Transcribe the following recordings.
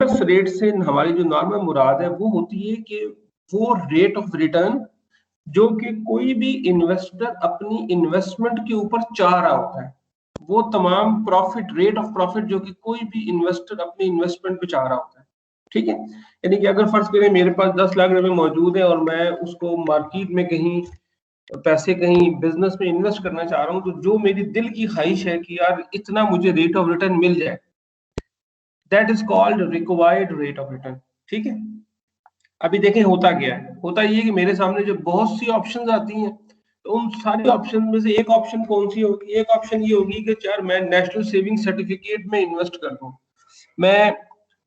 Interest rate से हमारी जो नॉर्मल मुराद है वो होती है कि वो रेट ऑफ रिटर्न जो कि कोई भी इन्वेस्टर अपनी इन्वेस्टमेंट के ऊपर चाह रहा होता है, वो तमाम प्रॉफिट, रेट ऑफ प्रॉफिट जो कि कोई भी इन्वेस्टर अपनी इन्वेस्टमेंट पे चाह रहा होता है। ठीक है, यानी कि अगर फर्ज करें मेरे पास 10 लाख रुपए मौजूद है और मैं उसको मार्केट में कहीं पैसे कहीं बिजनेस में इन्वेस्ट करना चाह रहा हूं, तो जो मेरी दिल की ख्वाहिश है कि यार इतना मुझे रेट ऑफ रिटर्न मिल जाए, that is called required rate of return. ठीक है, अभी देखें होता क्या है, होता ये है कि मेरे सामने जो बहुत सी ऑप्शंस आती हैं, तो उन सारी ऑप्शन में से एक ऑप्शन कौन सी होगी? एक ऑप्शन ये होगी कि यार मैं नेशनल सेविंग सर्टिफिकेट में इन्वेस्ट कर दूं, मैं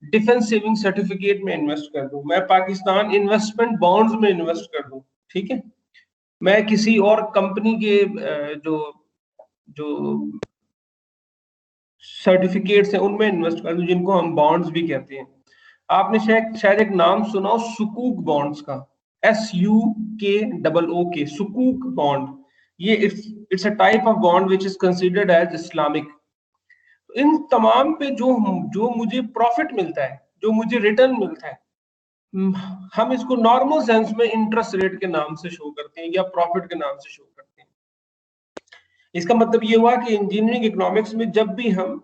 डिफेंस सेविंग सर्टिफिकेट में इन्वेस्ट कर दूं, मैं पाकिस्तान इन्वेस्टमेंट बॉन्ड्स में इन्वेस्ट कर दूं। ठीक है, मैं किसी और कंपनी के जो जो सर्टिफिकेट्स हैं उनमें इन्वेस्ट कर दूं, जिनको हम बॉन्ड्स भी कहते हैं। आपने शायद एक नाम सुना हो सुकूक बॉन्ड्स का, SUKOOK, सुकूक बॉन्ड। ये it's a type of bond which is considered as Islamic. इन तमाम पे जो जो मुझे प्रॉफिट मिलता है, जो मुझे रिटर्न मिलता है, हम इसको नॉर्मल सेंस में इंटरेस्ट रेट के नाम से शो करते हैं या प्रॉफिट के नाम से शो करते हैं। इसका मतलब ये हुआ कि इंजीनियरिंग इकोनॉमिक्स में जब भी हम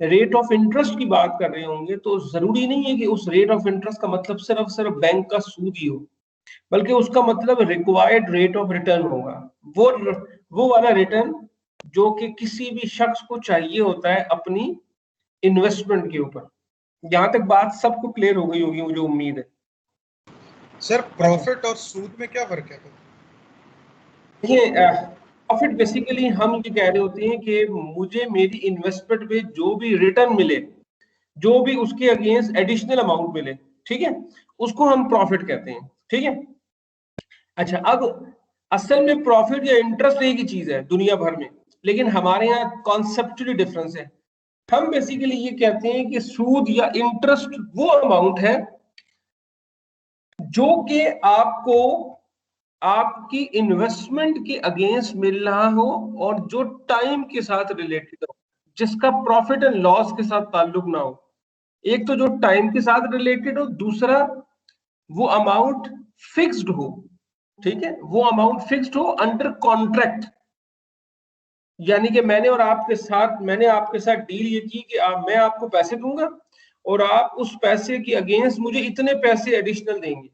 रेट ऑफ इंटरेस्ट की बात कर रहे होंगे, तो जरूरी नहीं है कि उस रेट ऑफ इंटरेस्ट का मतलब सिर्फ बैंक का सूद ही हो, बल्कि उसका मतलब रिक्वायर्ड रेट ऑफ रिटर्न होगा। वो वाला रिटर्न जो कि किसी भी शख्स को चाहिए होता है अपनी इन्वेस्टमेंट के ऊपर। यहां तक बात सबको क्लियर हो गई होगी, मुझे उम्मीद है। सर प्रॉफिट और सूद में क्या फर्क है? देखिए, प्रॉफिट बेसिकली हम ये कह रहे होते हैं कि मुझे मेरी इन्वेस्टमेंट पे जो भी रिटर्न मिले, जो भी उसके अगेंस्ट एडिशनल अमाउंट मिले, ठीक है, उसको हम प्रॉफिट कहते हैं। ठीक है, अच्छा, अब असल में प्रॉफिट या इंटरेस्ट एक ही चीज है दुनिया भर में, लेकिन हमारे यहाँ कॉन्सेप्चुअली डिफरेंस है। हम बेसिकली ये कहते हैं कि सूद या इंटरेस्ट वो अमाउंट है जो कि आपको आपकी इन्वेस्टमेंट के अगेंस्ट मिल रहा हो और जो टाइम के साथ रिलेटेड हो, जिसका प्रॉफिट एंड लॉस के साथ ताल्लुक ना हो। एक तो जो टाइम के साथ रिलेटेड हो, दूसरा वो अमाउंट फिक्स्ड हो। ठीक है, वो अमाउंट फिक्स्ड हो अंडर कॉन्ट्रैक्ट, यानी कि मैंने आपके साथ डील ये की कि मैं आपको पैसे दूंगा और आप उस पैसे के अगेंस्ट मुझे इतने पैसे एडिशनल देंगे।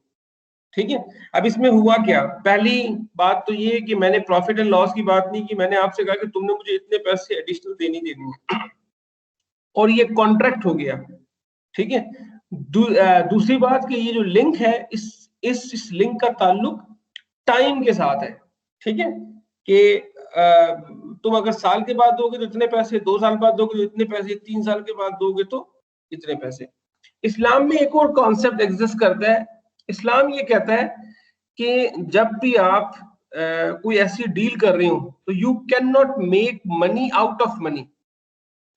ठीक है, अब इसमें हुआ क्या, पहली बात तो ये है कि मैंने प्रॉफिट एंड लॉस की बात नहीं की, मैंने आपसे कहा कि तुमने मुझे इतने पैसे एडिशनल देनी है और ये कॉन्ट्रैक्ट हो गया। ठीक है, दूसरी बात कि ये जो लिंक है, इस लिंक का ताल्लुक टाइम के साथ है। ठीक है, कि तुम अगर साल के बाद दोगे तो इतने पैसे, 2 साल बाद दोगे तो इतने पैसे, 3 साल के बाद दोगे तो इतने पैसे। इस्लाम में एक और कॉन्सेप्ट एग्जिस्ट करता है। इस्लाम ये कहता है कि जब भी आप कोई ऐसी डील कर रहे हो तो you can not make money out of money.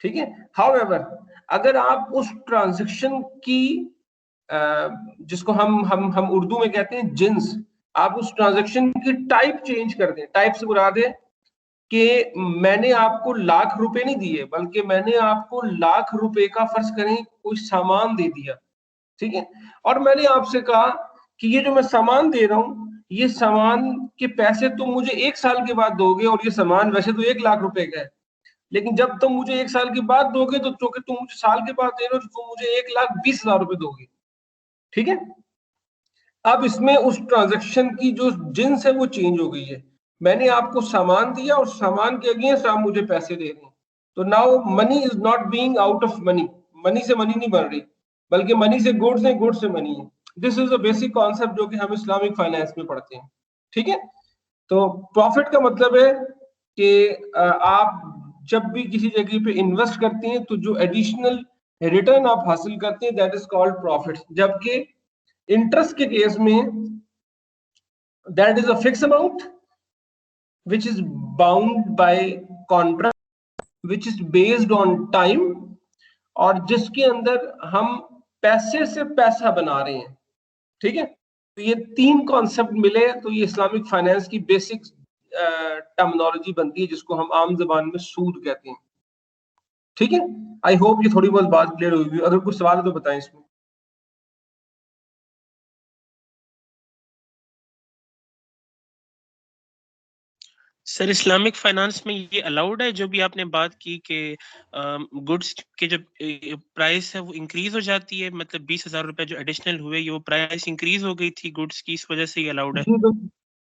ठीक है, हाउएवर अगर आप उस ट्रांजैक्शन की जिसको हम उर्दू में कहते हैं जिन्स, आप उस ट्रांजैक्शन की टाइप चेंज कर दें। टाइप से मुराद है कि मैंने आपको लाख रुपए नहीं दिए, बल्कि मैंने आपको लाख रुपए का फर्ज करें कोई सामान दे दिया। ठीक है, और मैंने आपसे कहा कि ये जो मैं सामान दे रहा हूं, ये सामान के पैसे तुम मुझे 1 साल के बाद दोगे, और ये सामान वैसे तो 1 लाख रुपए का है, लेकिन जब तुम मुझे 1 साल के बाद दोगे तो चूंकि तुम मुझे साल के बाद दे रहे हो तो तुम मुझे 1,20,000 रुपए दोगे। ठीक है, अब इसमें उस ट्रांजैक्शन की जो जिन्स है वो चेंज हो गई है। मैंने आपको सामान दिया और सामान के अगेंस्ट आप मुझे पैसे दे रहे हैं, तो now money is not being out of money, money से मनी नहीं बन रही, बल्कि मनी से गुड्स है, गुड्स से मनी है। This is a basic concept जो कि हम इस्लामिक फाइनेंस में पढ़ते हैं। ठीक है, तो प्रॉफिट का मतलब है कि आप जब भी किसी जगह पे इन्वेस्ट करते हैं तो जो एडिशनल रिटर्न आप हासिल करते हैं, दैट इज कॉल्ड प्रॉफिट। जबकि इंटरेस्ट के केस में that is a fix amount which is bound by contract, which is based on time, और जिसके अंदर हम पैसे से पैसा बना रहे हैं। ठीक है, तो ये 3 कॉन्सेप्ट मिले तो ये इस्लामिक फाइनेंस की बेसिक टर्मिनोलॉजी बनती है, जिसको हम आम जबान में सूद कहते हैं। ठीक है, आई होप ये थोड़ी बहुत बात क्लियर होगी। अगर कुछ सवाल है तो बताएं इसमें। सर इस्लामिक फाइनेंस में ये अलाउड है, जो भी आपने बात की कि गुड्स के जो प्राइस है वो इंक्रीज हो जाती है, मतलब 20,000 रुपए जो एडिशनल हुए, ये वो प्राइस इंक्रीज हो गई थी गुड्स की, इस वजह से ये अलाउड है?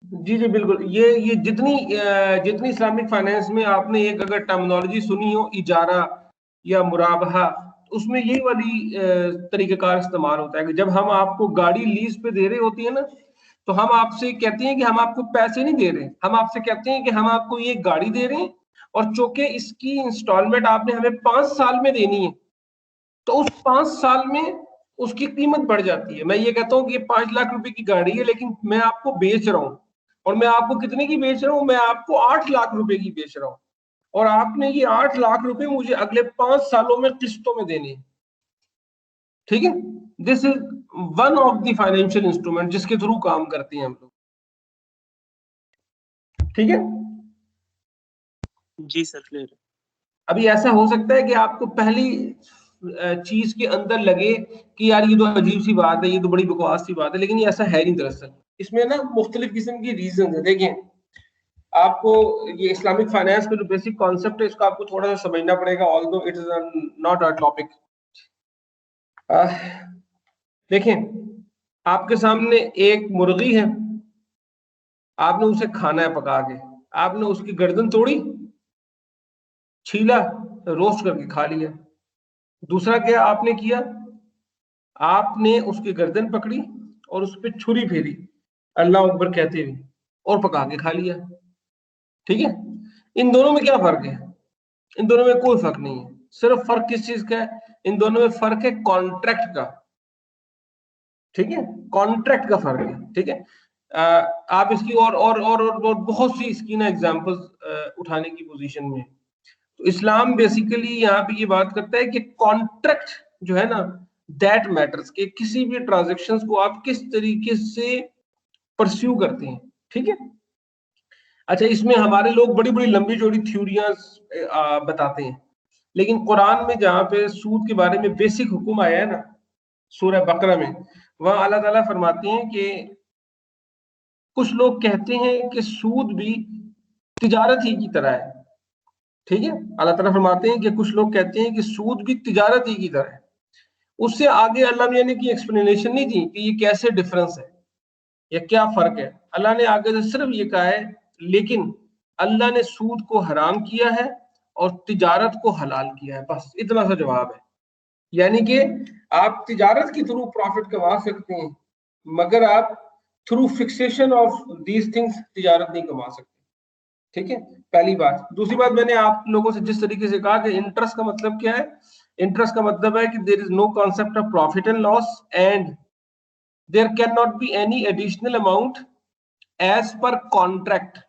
जी बिल्कुल। ये जितनी इस्लामिक फाइनेंस में आपने एक अगर टर्मिनोलॉजी सुनी हो, इजारा या मुराबहा, उसमें यही वाली तरीक़ेकार इस्तेमाल होता है कि जब हम आपको गाड़ी लीज पे दे रहे होती है ना, तो हम आपसे कहते हैं कि हम आपको पैसे नहीं दे रहे, हम आपसे कहते हैं कि हम आपको ये गाड़ी दे रहे हैं और चूंकि इसकी इंस्टॉलमेंट आपने हमें 5 साल में देनी है, तो उस 5 साल में उसकी कीमत बढ़ जाती है। मैं ये कहता हूँ कि ये 5 लाख रुपए की गाड़ी है, लेकिन मैं आपको बेच रहा हूँ, और मैं आपको कितने की बेच रहा हूँ, मैं आपको 8 लाख रुपए की बेच रहा हूँ, और आपने ये 8 लाख रुपए मुझे अगले 5 सालों में किस्तों में देने हैं। ठीक है, this is one of the financial instrument जिसके थ्रू काम करते हैं हम लोग। ठीक है जी सर, क्लियर। अभी ऐसा हो सकता है कि आपको पहली चीज के अंदर लगे कि यार ये तो अजीब सी बात है, ये तो बड़ी बकवास सी बात है, लेकिन ये ऐसा है नहीं। दरअसल इसमें ना मुख्तलिफ किस्म की रीजन है। देखिए, आपको ये इस्लामिक फाइनेंस का जो बेसिक कॉन्सेप्ट है, इसको आपको थोड़ा सा समझना पड़ेगा, although it is not a topic. देखें, आपके सामने एक मुर्गी है, आपने उसे खाना है पका के, आपने उसकी गर्दन तोड़ी, छीला, रोस्ट करके खा लिया। दूसरा क्या आपने किया, आपने उसकी गर्दन पकड़ी और उस पर छुरी फेरी अल्लाह अकबर कहते हुए और पका के खा लिया। ठीक है, इन दोनों में क्या फर्क है? इन दोनों में कोई फर्क नहीं है। सिर्फ फर्क किस चीज का है? इन दोनों में फर्क है कॉन्ट्रैक्ट का। ठीक है, कॉन्ट्रैक्ट का फर्क है। ठीक है, आप इसकी और बहुत सी इसकी ना एग्जांपल्स उठाने की पोजीशन में। तो इस्लाम बेसिकली यहाँ पे ये बात करता है कि कॉन्ट्रैक्ट जो है ना, दैट मैटर्स, कि किसी भी ट्रांजेक्शन्स को आप किस तरीके से परस्यू करते हैं। ठीक है, अच्छा, इसमें हमारे लोग बड़ी बड़ी लंबी चौड़ी थ्योरियां बताते हैं, लेकिन कुरान में जहाँ पे सूद के बारे में बेसिक हुक्म आया है ना, सूरह बकरा में, वहां अल्लाह ताला फरमाते हैं कि कुछ लोग कहते हैं कि सूद भी तिजारत ही की तरह है। ठीक है, अल्लाह ताला फरमाते हैं कि कुछ लोग कहते हैं कि सूद भी तिजारत ही की तरह है। उससे आगे अल्लाह मियां ने की एक्सप्लेनेशन नहीं दी कि ये कैसे डिफरेंस है या क्या फर्क है। अल्लाह ने आगे से सिर्फ ये कहा है, लेकिन अल्लाह ने सूद को हराम किया है और तिजारत को हलाल किया है, बस इतना सा जवाब है। यानी कि आप तिजारत के थ्रू प्रॉफिट कमा सकते हैं, मगर आप through fixation of these things तिजारत नहीं कमा सकते। ठीक है, पहली बात। दूसरी बात, मैंने आप लोगों से जिस तरीके से कहा कि इंटरेस्ट का मतलब क्या है, इंटरेस्ट का मतलब है कि there is no concept of profit and loss and there can not be any additional amount as per contract,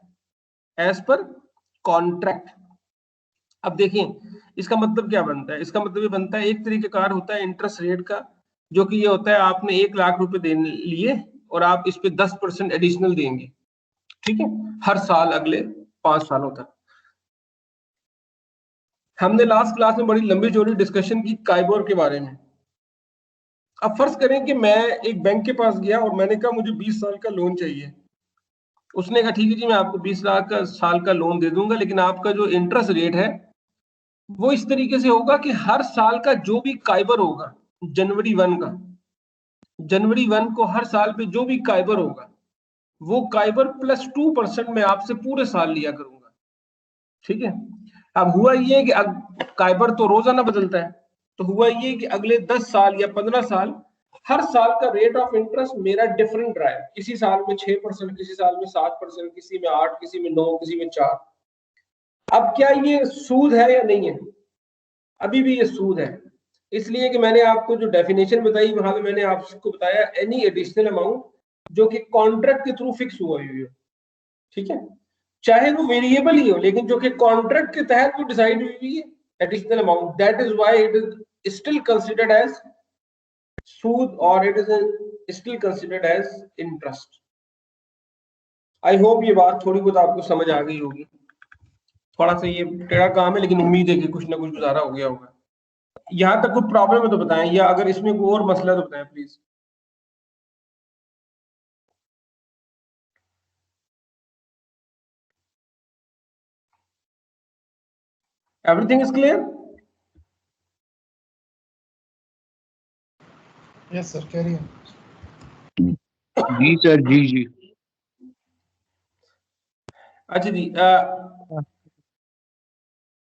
as per contract. अब देखिए, इसका मतलब क्या बनता है? इसका मतलब ये बनता है, एक तरीकेकार होता है इंटरेस्ट रेट का, जो कि ये होता है आपने 1 लाख रुपए दे लिए और आप इस पे 10% एडिशनल देंगे। ठीक है, हर साल अगले 5 सालों तक। हमने लास्ट क्लास में बड़ी लंबी चौड़ी डिस्कशन की काइबोर के बारे में। अब फर्ज करें कि मैं एक बैंक के पास गया और मैंने कहा मुझे 20 साल का लोन चाहिए। उसने कहा ठीक है जी, मैं आपको 20 लाख का साल का लोन दे दूंगा, लेकिन आपका जो इंटरेस्ट रेट है वो इस तरीके से होगा कि हर साल का जो भी काइबर होगा, जनवरी 1 को हर साल पे जो भी काइबर होगा, वो काइबर प्लस 2% मैं आपसे पूरे साल लिया करूंगा। ठीक है, अब हुआ ये कि काइबर तो रोजाना बदलता है, तो हुआ ये कि अगले 10 साल या 15 साल हर साल का रेट ऑफ इंटरेस्ट मेरा डिफरेंट रहा है। किसी साल में 6%, किसी साल में 7%, किसी में 8, किसी में 9, किसी में 4। अब क्या ये सूद है या नहीं है? अभी भी ये सूद है, इसलिए कि मैंने आपको जो डेफिनेशन बताई वहां पे मैंने आपको बताया एनी एडिशनल अमाउंट जो कि कॉन्ट्रैक्ट के थ्रू फिक्स हुआ हुई हो। ठीक है, चाहे वो वेरिएबल ही हो, लेकिन जो कि कॉन्ट्रैक्ट के तहत वो डिसाइड हुई हुई है additional amount, that is why it is still considered as सूद और it is still considered as interest. I hope ये बात थोड़ी बहुत आपको समझ आ गई होगी। थोड़ा सा ये टेढ़ा काम है, लेकिन उम्मीद है कि कुछ ना कुछ गुजारा हो गया होगा। यहाँ तक कोई प्रॉब्लम है तो बताएं, या अगर इसमें कोई और मसला है तो बताएं please. Everything is clear? Yes sir, carry on. जी सर, जी जी। अच्छा जी,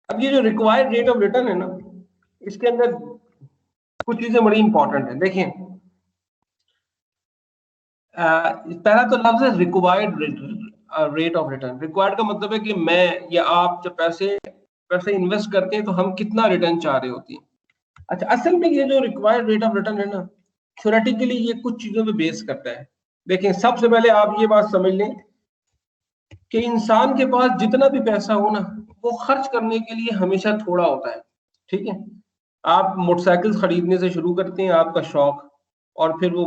अब ये जो रिक्वायर्ड रेट ऑफ रिटर्न है ना, इसके अंदर कुछ चीजें बड़ी इंपॉर्टेंट है। देखिए, पहला तो लफ्ज है required rate of return. Required का मतलब है कि मैं या आप जब पैसे इन्वेस्ट करते हैं तो हम कितना रिटर्न चाह रहे होती हैं। अच्छा, असल में ये जो रिक्वायर्ड रेट ऑफ रिटर्न है ना, थ्योरेटिकली ये कुछ चीजों पे बेस करता है। देखिए, सबसे पहले आप ये बात समझ लें कि इंसान के पास जितना भी पैसा हो ना, वो खर्च करने के लिए हमेशा थोड़ा होता है। ठीक है, आप मोटरसाइकिल खरीदने से शुरू करते हैं, आपका शौक, और फिर वो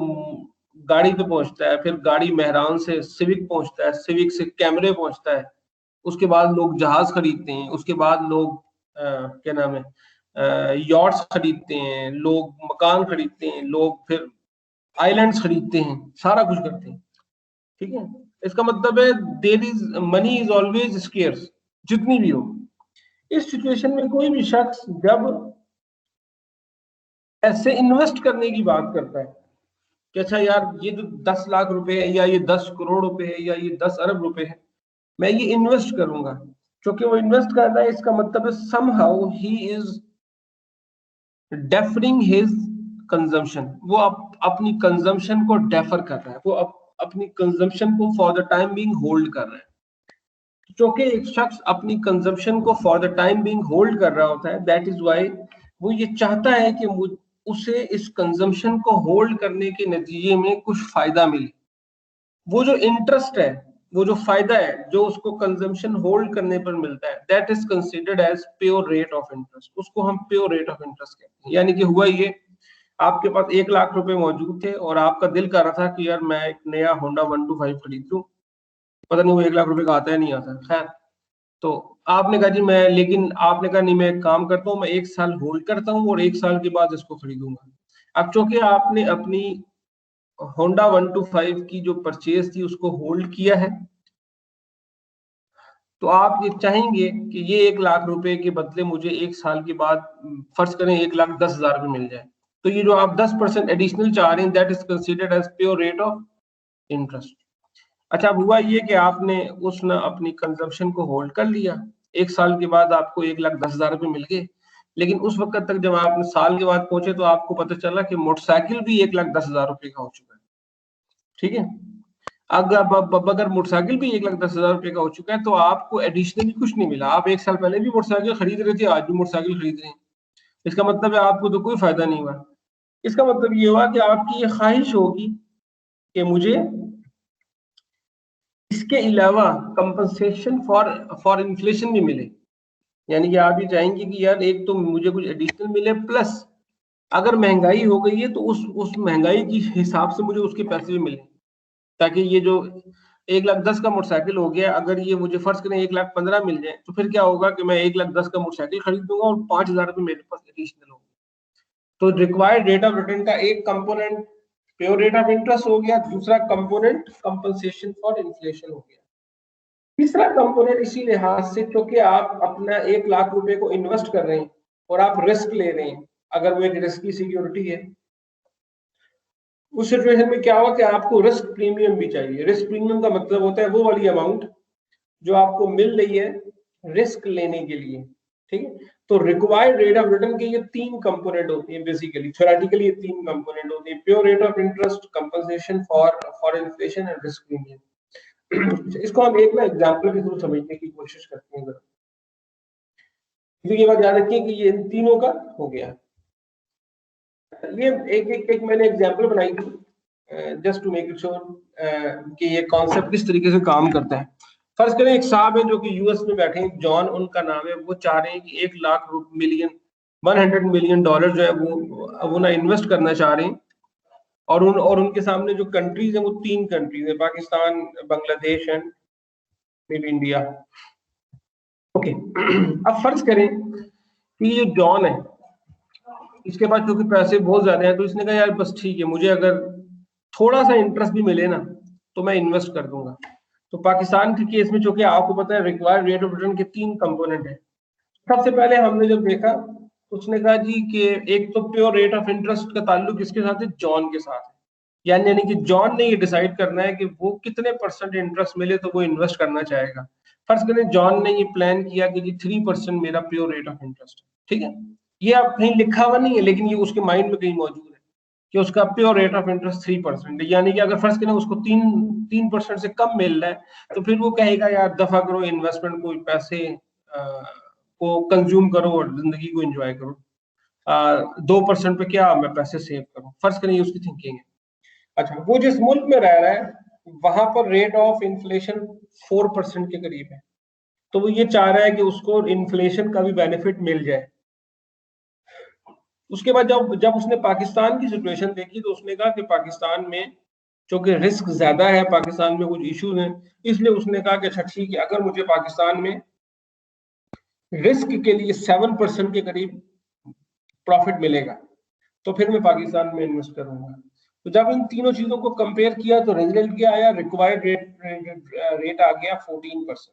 गाड़ी पे पहुंचता है, फिर गाड़ी मेहरान से सिविक पहुंचता है, सिविक से कैमरे पहुंचता है, उसके बाद लोग जहाज खरीदते हैं, उसके बाद लोग क्या नाम है, यॉट्स खरीदते हैं, लोग मकान खरीदते हैं, लोग फिर आइलैंड्स खरीदते हैं, सारा कुछ करते हैं। ठीक है, इसका मतलब है there is money is always scarce, जितनी भी हो। इस सिचुएशन में कोई भी शख्स जब ऐसे इन्वेस्ट करने की बात करता है कि अच्छा यार, ये जो 10 लाख रुपए है, या ये 10 करोड़ रुपए है, या ये 10 अरब रुपए है, मैं ये इन्वेस्ट करूंगा। क्योंकि वो इन्वेस्ट कर रहा है, इसका मतलब है somehow he is deferring his consumption. वो अपनी कंजम्पशन को डेफर कर रहा है, वो अपनी कंजम्पशन को for the time being hold कर रहा है। क्योंकि एक शख्स अपनी कंजम्पशन को for the time being hold कर रहा होता है, दैट इज व्हाई वो ये चाहता है कि उसे इस कंजम्पशन को होल्ड करने के नतीजे में कुछ फायदा मिले। वो जो इंटरेस्ट है, वो जो फायदा है जो उसको कंजम्पशन होल्ड करने पर मिलता है, that is considered as pure rate of interest. उसको हम प्योर रेट ऑफ इंटरेस्ट कहते हैं। यानी कि हुआ ये, आपके पास 1 लाख रुपए मौजूद थे और आपका दिल कर रहा था कि यार मैं एक नया होंडा 125 खरीद लूं। पता नहीं वो 1 लाख रुपए का आता है नहीं आता, खैर। तो आपने कहा जी मैं, लेकिन आपने कहा नहीं, मैं एक काम करता हूँ, मैं 1 साल होल्ड करता हूँ और 1 साल के बाद इसको खरीदूंगा। अब चूंकि आपने अपनी होंडा 125 की जो परचेज थी उसको होल्ड किया है, तो आप ये चाहेंगे कि ये 1 लाख रुपए के बदले मुझे 1 साल के बाद फर्ज करें 1,10,000 रुपए मिल जाए। तो ये जो आप 10% एडिशनल चाह रहे हैं, that is considered as pure rate of interest. अच्छा, अब हुआ ये कि आपने उस न अपनी कंजम्पशन को होल्ड कर लिया, 1 साल के बाद आपको 1,10,000 रुपए मिल गए। लेकिन उस वक्त तक जब आपने साल के बाद पहुंचे तो आपको पता चला कि मोटरसाइकिल भी 1,10,000 रुपए का हो चुका है। ठीक है, अगर मोटरसाइकिल भी 1,10,000 रुपए का हो चुका है तो आपको एडिशनली कुछ नहीं मिला। आप 1 साल पहले भी मोटरसाइकिल खरीद रहे थे, आज भी मोटरसाइकिल खरीद रहे हैं, इसका मतलब है आपको तो कोई फायदा नहीं हुआ। इसका मतलब ये हुआ कि आपकी ये ख्वाहिश होगी कि मुझे इसके अलावा कंपनसेशन फॉर इन्फ्लेशन भी मिले। यानी कि आप ये चाहेंगे कि यार एक तो मुझे कुछ एडिशनल मिले, प्लस अगर महंगाई हो गई है तो उस महंगाई के हिसाब से मुझे उसके पैसे भी मिले, ताकि ये जो 1,10,000 का मोटरसाइकिल हो गया, अगर ये मुझे फर्ज करें 1,15,000 मिल जाए, तो फिर क्या होगा कि मैं 1,10,000 का मोटरसाइकिल खरीद दूंगा और 5,000 रुपये मेरे पास एडिशनल होगा। तो रिक्वायर्ड रेट ऑफ रिटर्न का एक component pure rate of interest हो गया, दूसरा कंपोनेंट कंपनसेशन फॉर इन्फ्लेशन हो गया। तीसरा कंपोनेंट इसी लिहाज से, क्योंकि आप अपना 1 लाख रुपए को इन्वेस्ट कर रहे हैं और आप रिस्क ले रहे हैं, अगर वो एक रिस्क की सिक्योरिटी है, उस सिचुएशन में क्या हुआ कि आपको रिस्क प्रीमियम भी चाहिए। रिस्क प्रीमियम का मतलब होता है वो वाली अमाउंट जो आपको मिल रही है रिस्क लेने के लिए। ठीक है, तो रिक्वायर्ड रेट ऑफ रिटर्न के ये 3 कंपोनेंट होते हैं बेसिकली, थ्योरेटिकली ये 3 कंपोनेंट होते हैं: pure rate of interest, compensation for inflation and risk premium. इसको हम एक ना एग्जांपल के थ्रू समझने की कोशिश करते हैं। ये बात याद रखिए कि ये इन तीनों का हो गया। ये एक मैंने एग्जांपल बनाई थी just to make it sure कि ये कॉन्सेप्ट किस तरीके से काम करता है। फर्ज करें एक साहब है जो कि यूएस में बैठे हैं, जॉन उनका नाम है, वो चाह रहे हैं कि 100 मिलियन डॉलर जो है वो ना इन्वेस्ट करना चाह रहे हैं। और उनके सामने जो कंट्रीज है वो 3 कंट्रीज है, Pakistan, Bangladesh and maybe India. Okay, अब फर्ज करें कि ये जॉन है, इसके पास क्योंकि पैसे बहुत ज्यादा हैं, तो इसने कहा यार बस ठीक है, मुझे अगर थोड़ा सा इंटरेस्ट भी मिले ना तो मैं इन्वेस्ट कर दूंगा। तो पाकिस्तान के केस में चूंकि आपको पता है रिक्वायर्ड रेट ऑफ रिटर्न के 3 कंपोनेंट है, सबसे पहले हमने जब देखा, उसने कहा जी कि एक तो प्योर रेट ऑफ इंटरेस्ट का ताल्लुक किसके साथ है, जॉन के साथ है। यानी कि जॉन ने ये डिसाइड करना है कि वो कितने % इंटरेस्ट मिले तो वो इन्वेस्ट करना चाहेगा। फर्स्ट करें जॉन ने ये प्लान किया कि जी 3% मेरा प्योर रेट ऑफ इंटरेस्ट है, ठीक है। ये अब कहीं लिखा हुआ नहीं है, लेकिन ये उसके माइंड में कहीं मौजूद है कि उसका प्योर रेट ऑफ इंटरेस्ट 3% है। यानी कि अगर फर्स्ट करें उसको 3% से कम मिल रहा है तो फिर वो कहेगा यार दफा करो इन्वेस्टमेंट को, पैसे को कंज्यूम करो और जिंदगी को एंजॉय करो। 2% पे क्या मैं पैसे सेव करूं, फर्स्ट करें उसकी थिंकिंग है। अच्छा, वो जिस मुल्क में रह रहा है वहां पर रेट ऑफ इन्फ्लेशन 4% के करीब है, तो वो ये चाह रहा है कि उसको इन्फ्लेशन का भी बेनिफिट मिल जाए। उसके बाद जब जब उसने पाकिस्तान की सिचुएशन देखी तो उसने कहा कि पाकिस्तान में चूंकि रिस्क ज्यादा है, पाकिस्तान में कुछ इश्यूज हैं, इसलिए उसने कहा कि अच्छा ठीक है, अगर मुझे पाकिस्तान में रिस्क के लिए 7% के करीब प्रॉफिट मिलेगा तो फिर मैं पाकिस्तान में इन्वेस्ट करूंगा। तो जब इन तीनों चीजों को कंपेयर किया तो रिजल्ट क्या आया, रिक्वायर्ड रेट आ गया 14%।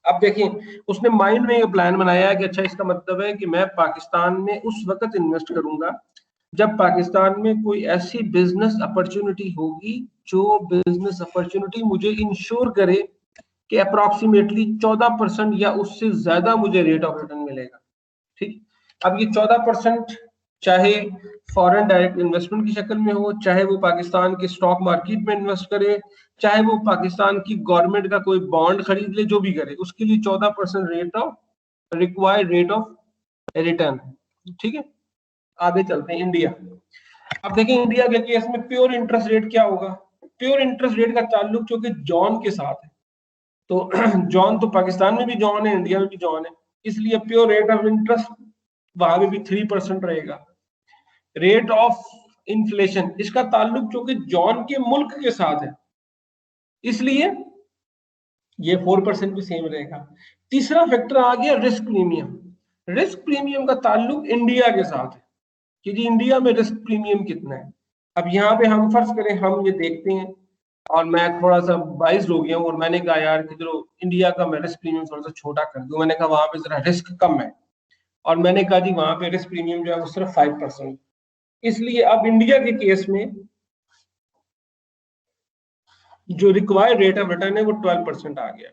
अब देखिए उसने माइंड में ये प्लान बनाया है कि अच्छा इसका मतलब है कि मैं पाकिस्तान में उस वक्त इन्वेस्ट करूंगा जब पाकिस्तान में कोई ऐसी बिजनेस अपॉर्चुनिटी होगी जो बिजनेस अपॉर्चुनिटी मुझे इंश्योर करे कि अप्रोक्सीमेटली 14% या उससे ज्यादा मुझे रेट ऑफ रिटर्न मिलेगा, ठीक। अब ये 14% चाहे फॉरेन डायरेक्ट इन्वेस्टमेंट की शक्ल में हो, चाहे वो पाकिस्तान के स्टॉक मार्केट में इन्वेस्ट करे, चाहे वो पाकिस्तान की गवर्नमेंट का कोई बॉन्ड खरीद ले, जो भी करे उसके लिए 14% rate of required rate of return, ठीक है। आगे चलते हैं इंडिया। अब देखिए इंडिया के केस में प्योर इंटरेस्ट रेट क्या होगा। प्योर इंटरेस्ट रेट का ताल्लुक चूंकि जॉन के साथ है, तो जॉन तो पाकिस्तान में भी जॉन है, इंडिया में भी जॉन है, इसलिए प्योर रेट ऑफ इंटरेस्ट वहां में भी 3% रहेगा। रेट ऑफ इन्फ्लेशन, इसका ताल्लुक चूंकि जॉन के मुल्क के साथ है इसलिए ये 4% भी सेम रहेगा। तीसरा फैक्टर आ गया रिस्क प्रीमियम। रिस्क प्रीमियम का ताल्लुक इंडिया के साथ है कि जी इंडिया में रिस्क प्रीमियम कितना है। अब यहाँ पे हम फर्ज करें हम ये देखते हैं और मैं थोड़ा सा बाइस्ड हो गया हूँ और मैंने कहा यार कि चलो इंडिया का मैं रिस्क प्रीमियम थोड़ा सा छोटा कर दूं, मैंने कहा वहां पे जरा रिस्क कम है और मैंने कहा जी वहां पे रिस्क प्रीमियम जो है वो सिर्फ 5%। इसलिए अब इंडिया के केस में जो रिक्वायर्ड रेट ऑफ रिटर्न है वो 12% आ गया।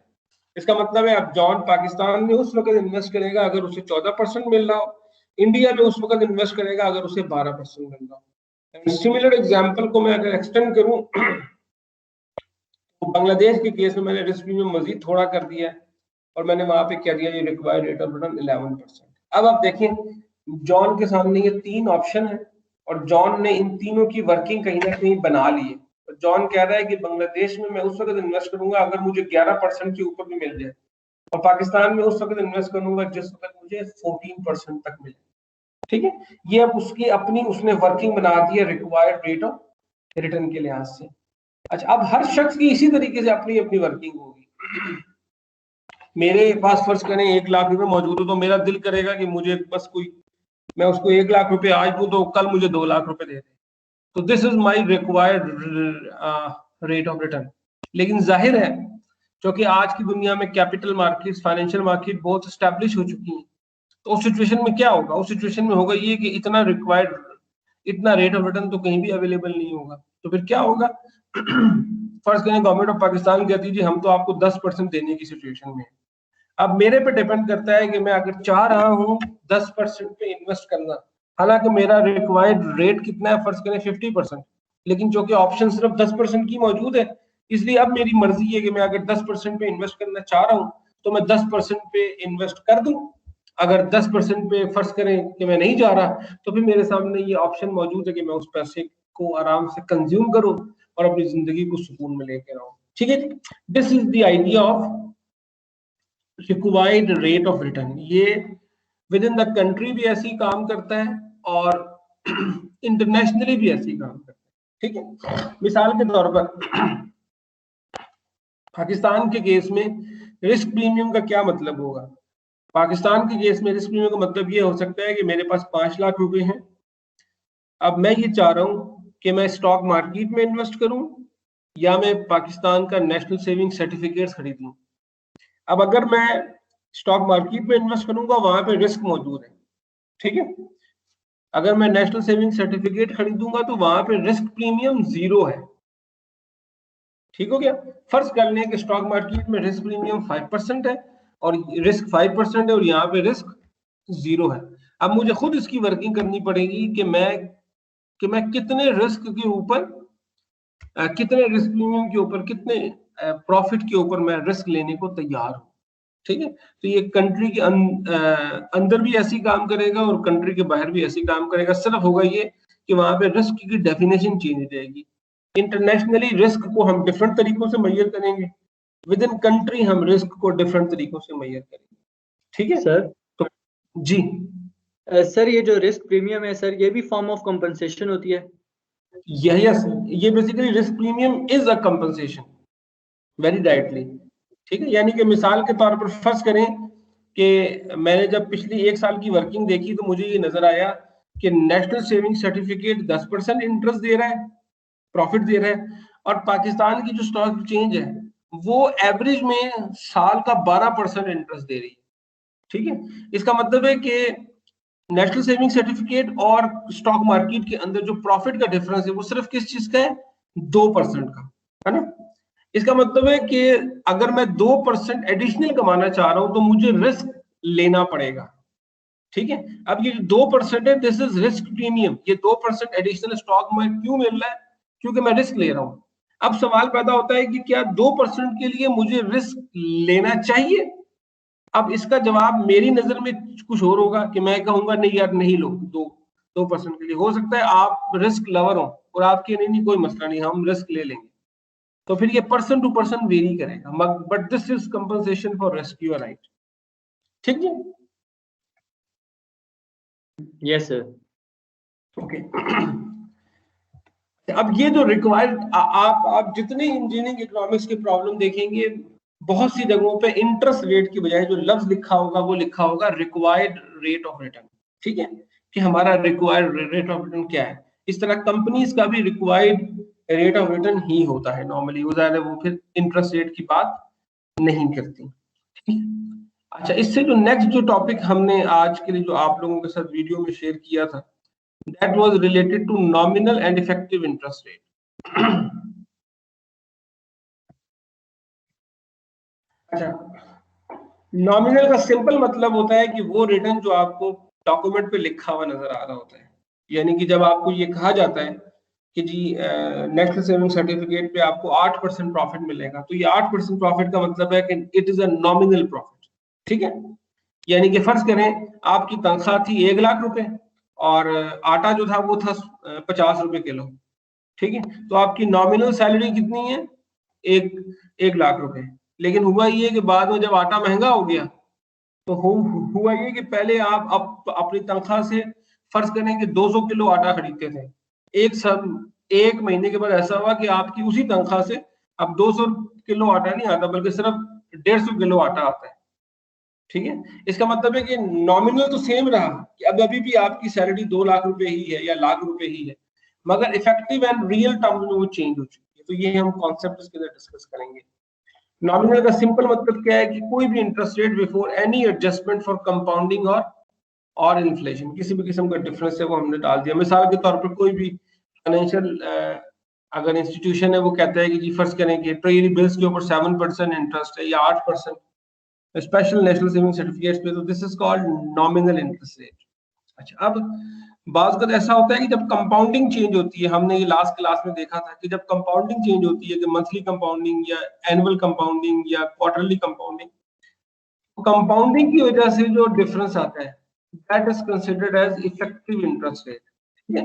इसका मतलब है अब जॉन पाकिस्तान में उस वक्त इन्वेस्ट करेगा अगर उसे 14% मिल रहा हो, इंडिया में उस वक्त इन्वेस्ट करेगा अगर उसे 12% मिल रहा हो। सिमिलर एग्जांपल को मैं अगर एक्सटेंड करूं तो बांग्लादेश के केस में मैंने रिस्क प्रीमियम मजीद थोड़ा कर दिया है और मैंने वहां पे क्या दिया, ये रिक्वायर्ड रेट ऑफ रिटर्न 11%। अब आप देखें जॉन के सामने ये 3 ऑप्शन है और जॉन ने इन तीनों की वर्किंग कहीं ना कहीं बना ली है। तो जॉन कह रहा है कि बांग्लादेश में मैं उस वक्त इन्वेस्ट करूंगा अगर मुझे 11% के ऊपर भी मिल जाए और पाकिस्तान में उस वक्त इन्वेस्ट करूंगा जिस वक्त मुझे 14% तक मिले, ठीक है। ये अब उसकी अपनी उसने वर्किंग बना दी है रिक्वायर्ड रेट ऑफ रिटर्न के लिहाज से। अच्छा, अब हर शख्स की इसी तरीके से अपनी अपनी वर्किंग होगी। मेरे पास फर्ज करें 1 लाख रुपए मौजूद हो तो मेरा दिल करेगा कि मुझे बस कोई, मैं उसको 1 लाख रुपए आज दूं तो कल मुझे 2 लाख रुपए दे दे, तो this is my required rate of return. लेकिन जाहिर है क्योंकि आज की दुनिया में कैपिटल मार्केट, फाइनेंशियल मार्केट बहुत स्टैब्लिश हो चुकी है, तो उस सिचुएशन में क्या होगा, उस सिचुएशन में होगा ये कि इतना रिक्वायर्ड, इतना रेट ऑफ रिटर्न तो कहीं भी अवेलेबल नहीं होगा। तो फिर क्या होगा, फर्ज करें गवर्नमेंट ऑफ पाकिस्तान कहती है जी हम तो आपको 10% देने की सिचुएशन में। अब मेरे पे डिपेंड करता है कि मैं अगर चाह रहा हूँ 10% पे इन्वेस्ट करना, हालांकि मेरा रिक्वायर्ड रेट कितना है, फर्ज करें 50%, लेकिन जो कि ऑप्शन सिर्फ 10% की मौजूद है, इसलिए अब मेरी मर्जी है कि मैं अगर 10% पे इन्वेस्ट करना चाह रहा हूँ तो मैं 10% पे इन्वेस्ट कर दूं। अगर 10% पे फर्ज करें कि मैं नहीं जा रहा तो फिर मेरे सामने ये ऑप्शन मौजूद है कि मैं उस पैसे को आराम से कंज्यूम करूं और अपनी जिंदगी को सुकून में लेकर आऊं, ठीक है। This is the idea of required rate of return. ये विद इन द कंट्री भी ऐसी काम करता है और इंटरनेशनली भी ऐसी काम करता है, ठीक है। मिसाल के तौर पर पाकिस्तान के केस में रिस्क प्रीमियम का क्या मतलब होगा। पाकिस्तान के केस में रिस्क प्रीमियम का मतलब ये हो सकता है कि मेरे पास 5 लाख रुपए हैं, अब मैं ये चाह रहा हूं कि मैं स्टॉक मार्केट में इन्वेस्ट करूं या मैं पाकिस्तान का नेशनल सेविंग सर्टिफिकेट खरीद लूं। अब अगर मैं स्टॉक मार्केट में इन्वेस्ट करूंगा वहां पे रिस्क मौजूद है, ठीक है। अगर मैं नेशनल सेविंग सर्टिफिकेट खरीदूंगा तो वहां पे रिस्क प्रीमियम 0 है, ठीक हो गया। फर्ज कर लें कि स्टॉक मार्केट में रिस्क प्रीमियम 5% है और रिस्क 5% है और यहाँ पे रिस्क 0 है। अब मुझे खुद इसकी वर्किंग करनी पड़ेगी कि मैं कितने रिस्क के ऊपर, कितने रिस्क प्रीमियम के ऊपर, कितने प्रॉफिट के ऊपर मैं रिस्क लेने को तैयार हूँ, ठीक है। तो ये कंट्री के अंदर भी ऐसी काम करेगा और कंट्री के बाहर भी ऐसी काम करेगा। सिर्फ होगा ये कि वहां पे रिस्क की डेफिनेशन चेंज हो जाएगी। इंटरनेशनली रिस्क को हम डिफरेंट तरीकों से मेजर करेंगे, विद इन कंट्री हम रिस्क को डिफरेंट तरीकों से मेजर करेंगे, ठीक है सर। तो जी सर ये जो रिस्क प्रीमियम है सर, ये भी फॉर्म ऑफ कंपनसेशन होती है? यस, ये basically risk premium is a compensation, very rightly, ठीक है। यानी कि मिसाल के तौर पर फर्ज करें कि मैंने जब पिछली 1 साल की वर्किंग देखी तो मुझे ये नजर आया कि नेशनल सेविंग सर्टिफिकेट 10% इंटरेस्ट दे रहा है, प्रॉफिट दे रहा है, और पाकिस्तान की जो स्टॉक एक्सचेंज है वो एवरेज में साल का 12% इंटरेस्ट दे रही है, ठीक है। इसका मतलब है कि नेशनल सेविंग सर्टिफिकेट और स्टॉक मार्केट के अंदर जो प्रॉफिट का डिफरेंस है वो सिर्फ किस चीज का है, 2% का, है ना। इसका मतलब है कि अगर मैं 2% एडिशनल कमाना चाह रहा हूं तो मुझे रिस्क लेना पड़ेगा, ठीक है। अब ये जो 2% है, दिस इज रिस्क प्रीमियम। ये 2% एडिशनल स्टॉक में क्यों मिल रहा है, क्योंकि मैं रिस्क ले रहा हूं। अब सवाल पैदा होता है कि क्या 2% के लिए मुझे रिस्क लेना चाहिए। अब इसका जवाब मेरी नजर में कुछ और होगा कि मैं कहूंगा नहीं यार नहीं लो, 2% के लिए। हो सकता है आप रिस्क लवर हो और आपके नहीं कोई मसला नहीं, हम रिस्क ले लेंगे, तो फिर ये पर्सन टू पर्सन वेरी करेगा, but this is compensation for risk, you are right, ठीक है। Yes sir. ओके अब ये जो रिक्वायर्ड, आप जितने इंजीनियरिंग इकोनॉमिक्स के प्रॉब्लम देखेंगे बहुत सी जगहों पे इंटरेस्ट रेट की बजाय जो लफ्ज लिखा होगा वो लिखा होगा रिक्वायर्ड रेट ऑफ रिटर्न, ठीक है, कि हमारा रिक्वायर्ड रेट ऑफ रिटर्न क्या है। इस तरह कंपनीज का भी रिक्वायर्ड रेट ऑफ रिटर्न ही होता है नॉर्मली, वो फिर इंटरेस्ट रेट की बात नहीं करती, ठीक है। अच्छा, इससे जो नेक्स्ट जो टॉपिक हमने आज के लिए जो आप लोगों के साथ वीडियो में शेयर किया था, that was related to nominal and effective interest rate. अच्छा, नॉमिनल का सिंपल मतलब होता है कि वो रिटर्न जो आपको डॉक्यूमेंट पे लिखा हुआ नजर आ रहा होता है। यानी कि जब आपको ये कहा जाता है कि जी नेशनल सेविंग सर्टिफिकेट पे आपको 8% प्रॉफिट मिलेगा, तो ये 8% प्रॉफिट का मतलब है कि it is a nominal profit, ठीक है। यानी कि फर्ज करें आपकी तनख्वाह थी 1 लाख रुपए और आटा जो था वो था 50 रुपए किलो, ठीक है। तो आपकी नॉमिनल सैलरी कितनी है, 1 लाख रुपए। लेकिन हुआ ये कि बाद में जब आटा महंगा हो गया तो हुआ ये कि पहले आप अपनी तनख्वाह से फर्ज करें कि 200 किलो आटा खरीदते थे, एक महीने के बाद ऐसा हुआ कि आपकी उसी तनख्वाह से अब 200 किलो आटा नहीं आता बल्कि सिर्फ 150 किलो आटा आता है, ठीक है। इसका मतलब है कि नॉमिनल तो सेम रहा कि अब अभी भी आपकी सैलरी 2 लाख रुपए ही है या लाख रुपए ही है, मगर इफेक्टिव एंड रियल टर्म्स में वो चेंज हो चुकी है। तो ये हम कॉन्सेप्ट इसके अंदर डिस्कस करेंगे। नॉमिनल का सिंपल मतलब क्या है कि कोई भी interest rate before any adjustment for compounding और इन्फ्लेशन, किसी भी किस्म का डिफरेंस है वो हमने डाल दिया। मिसाल के तौर पर कोई भी फाइनेंशियल अगर इंस्टीट्यूशन है वो कहता है कि जी फर्ज करें कि ट्रेजरी बिल्स के ऊपर 7% इंटरेस्ट है या 8% स्पेशल नेशनल सेविंग सर्टिफिकेट्स पे, तो this is called nominal interest rate. अच्छा, अब बात का ऐसा होता है कि जब कंपाउंडिंग चेंज होती है, हमने ये लास्ट क्लास में देखा था कि जब कंपाउंडिंग चेंज होती है कि मंथली कंपाउंडिंग या एनुअल कंपाउंडिंग या क्वार्टरली कंपाउंडिंग, कंपाउंडिंग की वजह से जो डिफरेंस आता है that is considered as effective interest rate, ठीक है।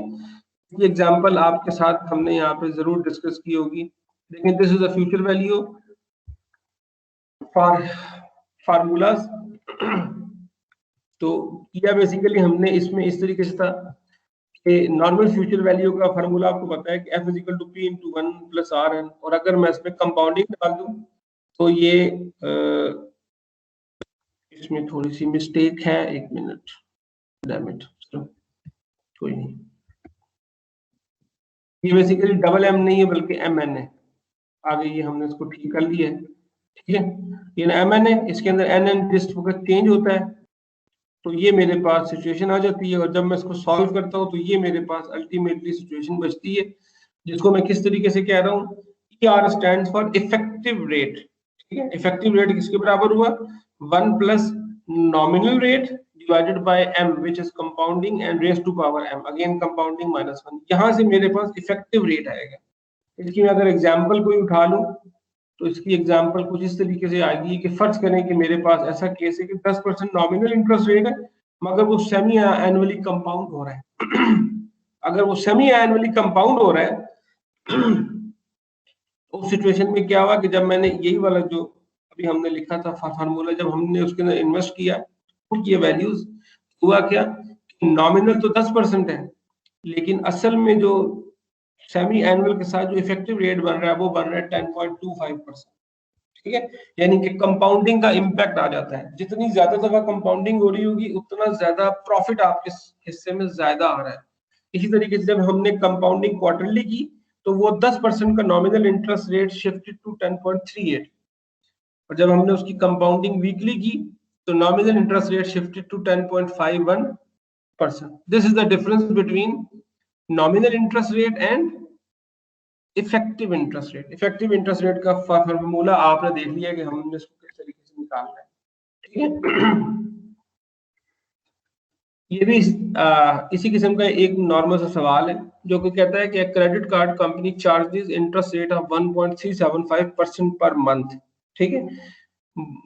ये एग्जांपल आपके साथ हमने यहाँ पे जरूर डिस्कस की होगी, लेकिन this is a future value for formulas. तो किया बेसिकली हमने इसमें इस तरीके से था कि नॉर्मल फ्यूचर वैल्यू का फार्मूला आपको पता है कि F is equal to P into 1 plus RN, और अगर मैं इसमें कंपाउंडिंग डाल दूं तो ये इसमें थोड़ी सी मिस्टेक है, 1 मिनट, डैम इट, कोई नहीं, ये बेसिकली डबल M नहीं है बल्कि MN है, आगे ये हमने इसको ठीक कर लिया है, ठीक है, ये mn है, इसके अंदर nn जिस वक्त चेंज होता है तो ये मेरे पास सिचुएशन आ जाती है, और जब मैं इसको सॉल्व करता हूँ तो ये मेरे पास अल्टीमेटली सिचुएशन बचती है, जिसको मैं किस तरीके से कह रहा हूँ, ER stands for effective rate. ठीक है, इफेक्टिव रेट किसके बराबर हुआ, 1 plus nominal rate divided by m which is compounding and raise to power m, again compounding -1। यहाँ से मेरे पास इफेक्टिव रेट आएगा। इसकी मैं अगर एग्जांपल कोई उठा लूं तो इसकी एग्जांपल कुछ इस तरीके से आएगी कि फर्ज करें कि मेरे पास ऐसा केस है कि 10% नॉमिनल इंटरेस्ट रेट है, मगर वो सेमी एनुअली कंपाउंड हो रहा है। अगर वो सेमी एनुअली कंपाउंड हो रहा है उस सिचुएशन में क्या हुआ कि जब मैंने यही वाला जो अभी हमने लिखा था फार्मूला, जब हमने उसके अंदर इन्वेस्ट किया, पुट किए वैल्यूज, हुआ क्या, नॉमिनल तो 10% है, लेकिन असल में जो सेमी एनुअल के साथ जो इफेक्टिव रेट बन रहा है वो बन रहा है 10.25%। ठीक है, यानी कि कंपाउंडिंग का इम्पैक्ट आ जाता है, जितनी ज्यादा दफा कंपाउंडिंग हो रही होगी उतना ज्यादा प्रॉफिट आपके हिस्से में ज्यादा आ रहा है। इसी तरीके से जब हमने कंपाउंडिंग क्वार्टरली की तो वो 10% का nominal interest rate shifted to 10.38, और जब हमने उसकी कंपाउंडिंग वीकली की तो nominal interest rate shifted to 10.51%। This is the difference between nominal interest rate and effective interest rate. Effective interest rate का फार्मूला आपने देख लिया कि हमने इसको किस तरीके से निकालना है। ठीक है, ये भी इसी किस्म का एक नॉर्मल सा सवाल है जो कि कहता है कि credit card company charges interest rate of 1.375% per month. ठीक है,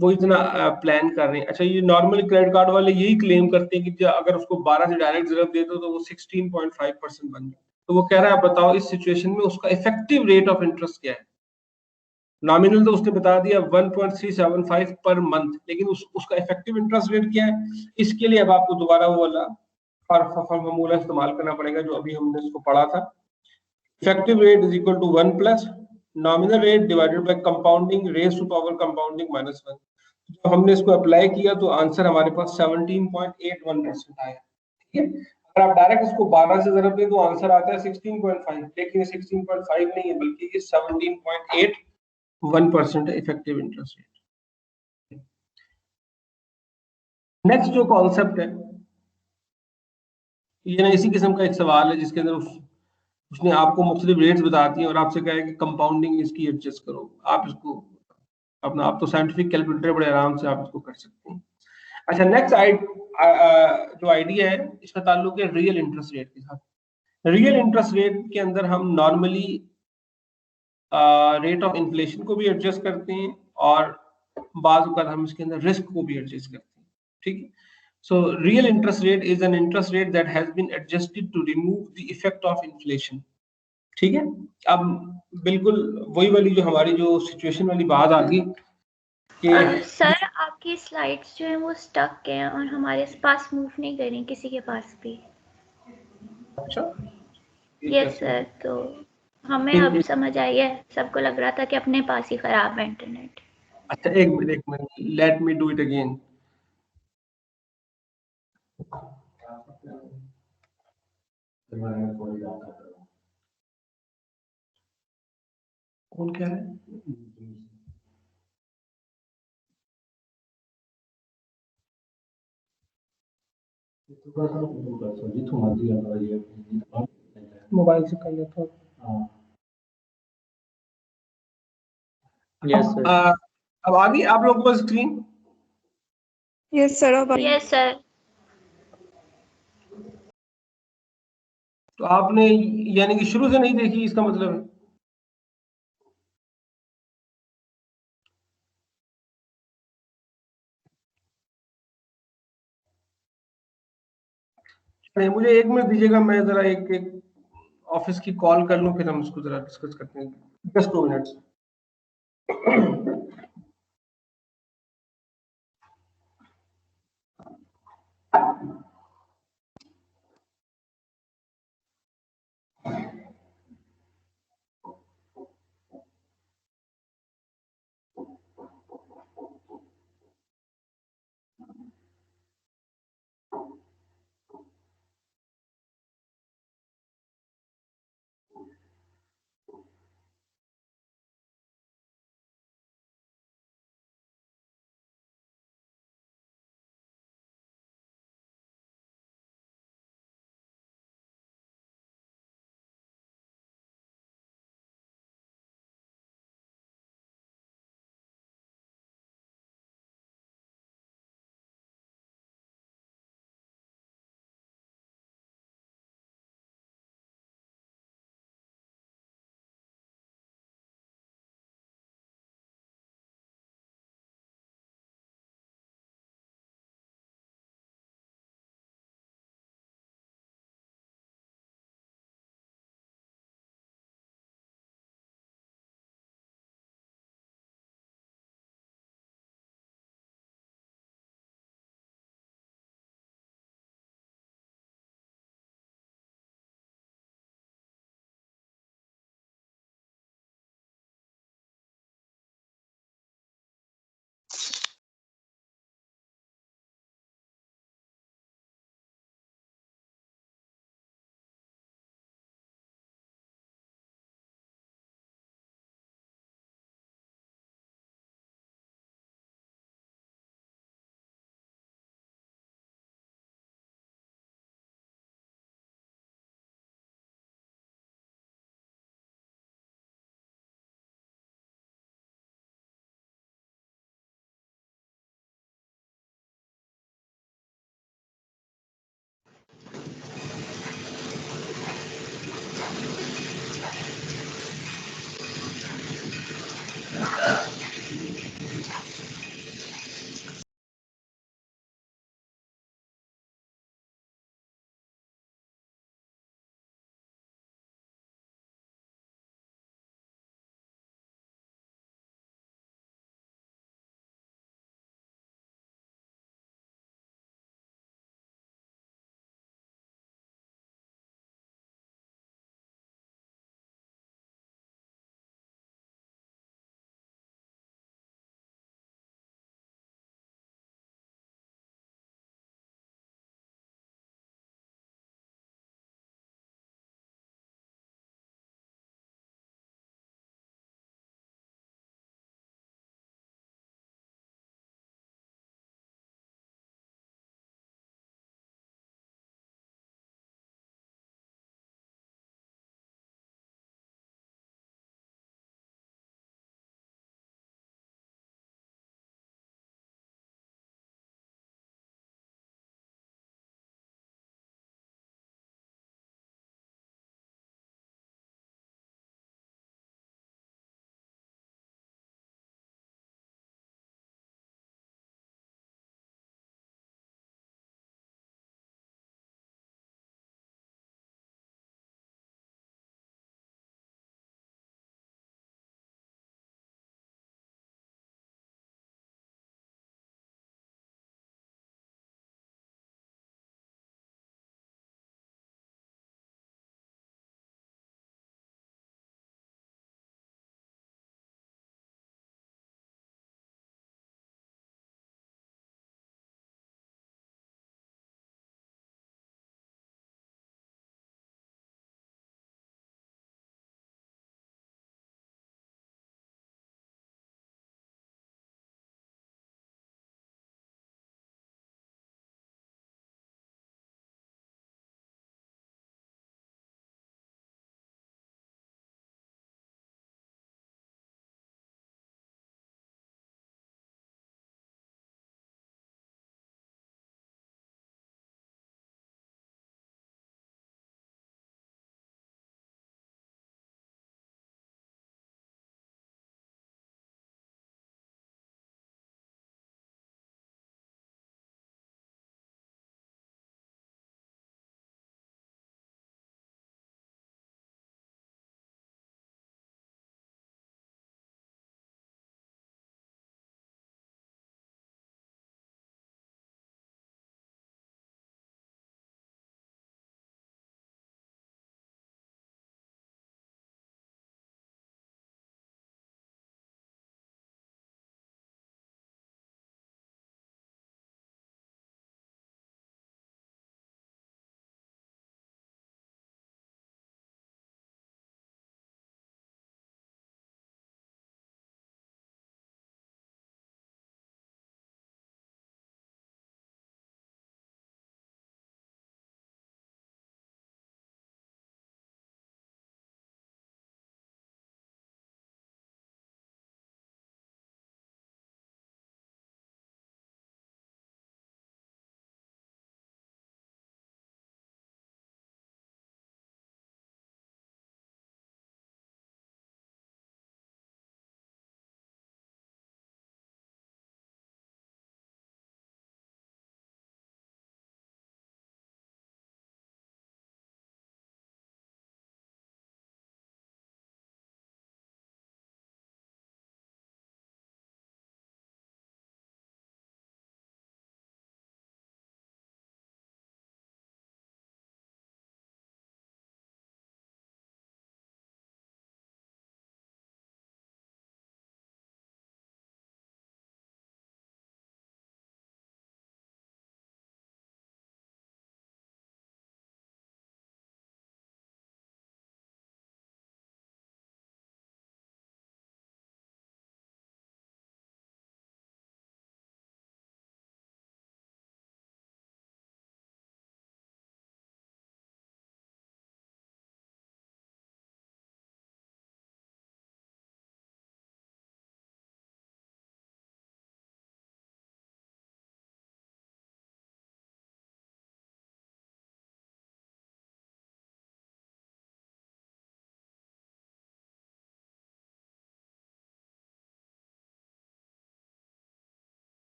वो इतना प्लान कर रहे हैं। अच्छा, ये नॉर्मल क्रेडिट कार्ड वाले यही क्लेम करते हैं कि अगर उसको 12 से डायरेक्ट जरूरत दे दो तो वो 16.5% बन जाए। तो वो कह रहा है बताओ इस सिचुएशन में उसका इफेक्टिव रेट ऑफ इंटरेस्ट क्या है। नॉमिनल तो उसने बता दिया 1.375 पर मंथ, लेकिन उसका इफेक्टिव इंटरेस्ट रेट क्या है, इसके लिए अब आपको दोबारा वो वाला फार्मूला इस्तेमाल करना पड़ेगा जो अभी हमने इसको पढ़ा था। Effective rate is equal to 1 plus nominal rate divided by compounding raise to power compounding -1। जब हमने इसको अप्लाई किया तो आंसर हमारे पास 17.81% आया। ठीक है, अगर आप डायरेक्ट इसको 12 से जरूरत दें तो आंसर आता है 16.5, लेकिन 16.5 नहीं है बल्कि ये 17.81% इफेक्टिव इंटरेस्ट रेट। नेक्स्ट जो कॉन्सेप्ट है ये ना इसी किस्म का एक सवाल है जिसके अंदर उसने आपको मुख्तलिफ रेट्स बता दी और आपसे कहा है कि कंपाउंडिंग इसकी एडजस्ट करो। आप इसको अपना, आप तो साइंटिफिक कैलकुलेटर बड़े आराम से आप इसको कर सकते हैं। अच्छा, नेक्स्ट जो आइडिया है इसका ताल्लुक है रियल इंटरेस्ट रेट के साथ। रियल इंटरेस्ट रेट के अंदर हम नॉर्मली रेट ऑफ इन्फ्लेशन को भी एडजस्ट करते हैं और बाज़ औक़ात हम इसके अंदर रिस्क को भी एडजस्ट करते हैं। ठीक है, so real interest rate is an interest rate that has been adjusted to remove the effect of inflation. ठीक है, अब बिल्कुल वही वाली जो हमारी जो सिचुएशन वाली बात आ गई कि सर आपकी स्लाइड्स जो हैं वो स्टक हैं और हमारे पास मूव नहीं कर रही किसी के पास भी। अच्छा, यस सर, तो हमें अब समझ आई है, सबको लग रहा था कि अपने पास ही खराब है इंटरनेट। अच्छा, एक minute, let me do it again. कौन कह रहा है? मोबाइल से कर लेता हूँ। Yes sir. अब आ गई आप लोगों को स्क्रीन? यस सर, अब यस सर। तो आपने यानी कि शुरू से नहीं देखी, इसका मतलब है? नहीं, मुझे 1 मिनट दीजिएगा, मैं जरा एक ऑफिस की कॉल कर लूं, फिर हम इसको जरा डिस्कस करते हैं। Just 2 minutes.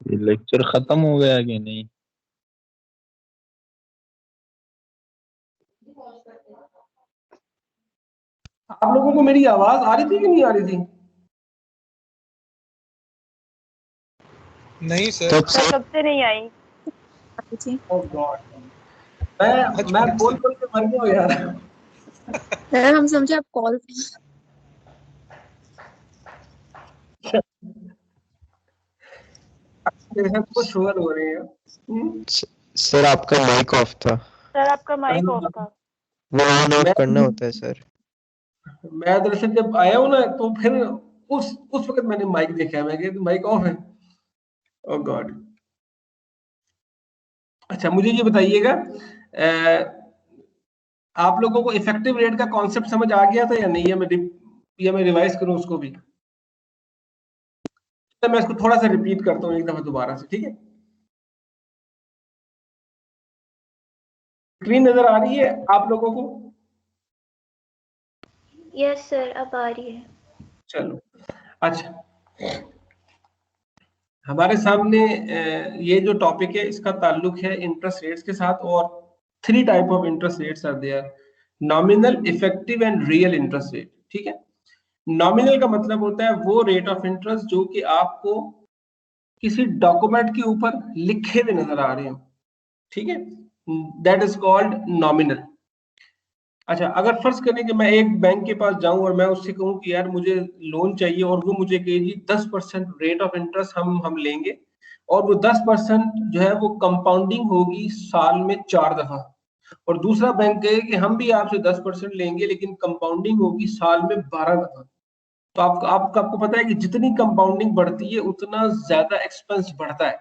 ये लेक्चर खत्म हो गया कि नहीं? आप लोगों को मेरी आवाज आ रही थी कि नहीं आ रही थी? नहीं सर। कब से नहीं आई ओह गॉड, मैं बोल बोल के मर गया हूं यार। सर हम समझे आप कॉल मेरे साथ कुछ शोर हो रहे हैं। सर आपका माइक ऑफ था। सर आपका माइक ऑफ था। वो ऑन ऑफ करना होता है सर। मैं दरअसल जब आया हूँ ना तो फिर उस वक्त मैंने माइक देखा है, मैं कहा माइक ऑफ है। ओह गॉड। अच्छा मुझे ये बताइएगा, आप लोगों को इफेक्टिव रेट का कॉन्सेप्ट समझ आ गया था या नहीं, या मैं रिवाइज करूं उसको भी? तो मैं इसको थोड़ा सा रिपीट करता हूँ एक दफा दोबारा से, ठीक है? स्क्रीन नजर आ रही है आप लोगों को? यस सर, अब आ रही है। चलो अच्छा, हमारे सामने ये जो टॉपिक है इसका ताल्लुक है इंटरेस्ट रेट्स के साथ, और 3 type of interest rates are there, nominal, effective and real interest rate. ठीक है, नॉमिनल का मतलब होता है वो रेट ऑफ इंटरेस्ट जो कि आपको किसी डॉक्यूमेंट के ऊपर लिखे हुए नजर आ रहे हो, ठीक है, दैट इज कॉल्ड नॉमिनल। अच्छा, अगर फर्ज करें कि मैं एक बैंक के पास जाऊं और मैं उससे कहूं कि यार मुझे लोन चाहिए, और वो मुझे कहे जी 10% रेट ऑफ इंटरेस्ट हम लेंगे, और वो 10% जो है वो कंपाउंडिंग होगी साल में 4 दफा, और दूसरा बैंक कहे कि हम भी आपसे 10% लेंगे लेकिन कंपाउंडिंग होगी साल में 12 दफा, तो आपको पता है कि जितनी कंपाउंडिंग बढ़ती है उतना ज्यादा एक्सपेंस बढ़ता है।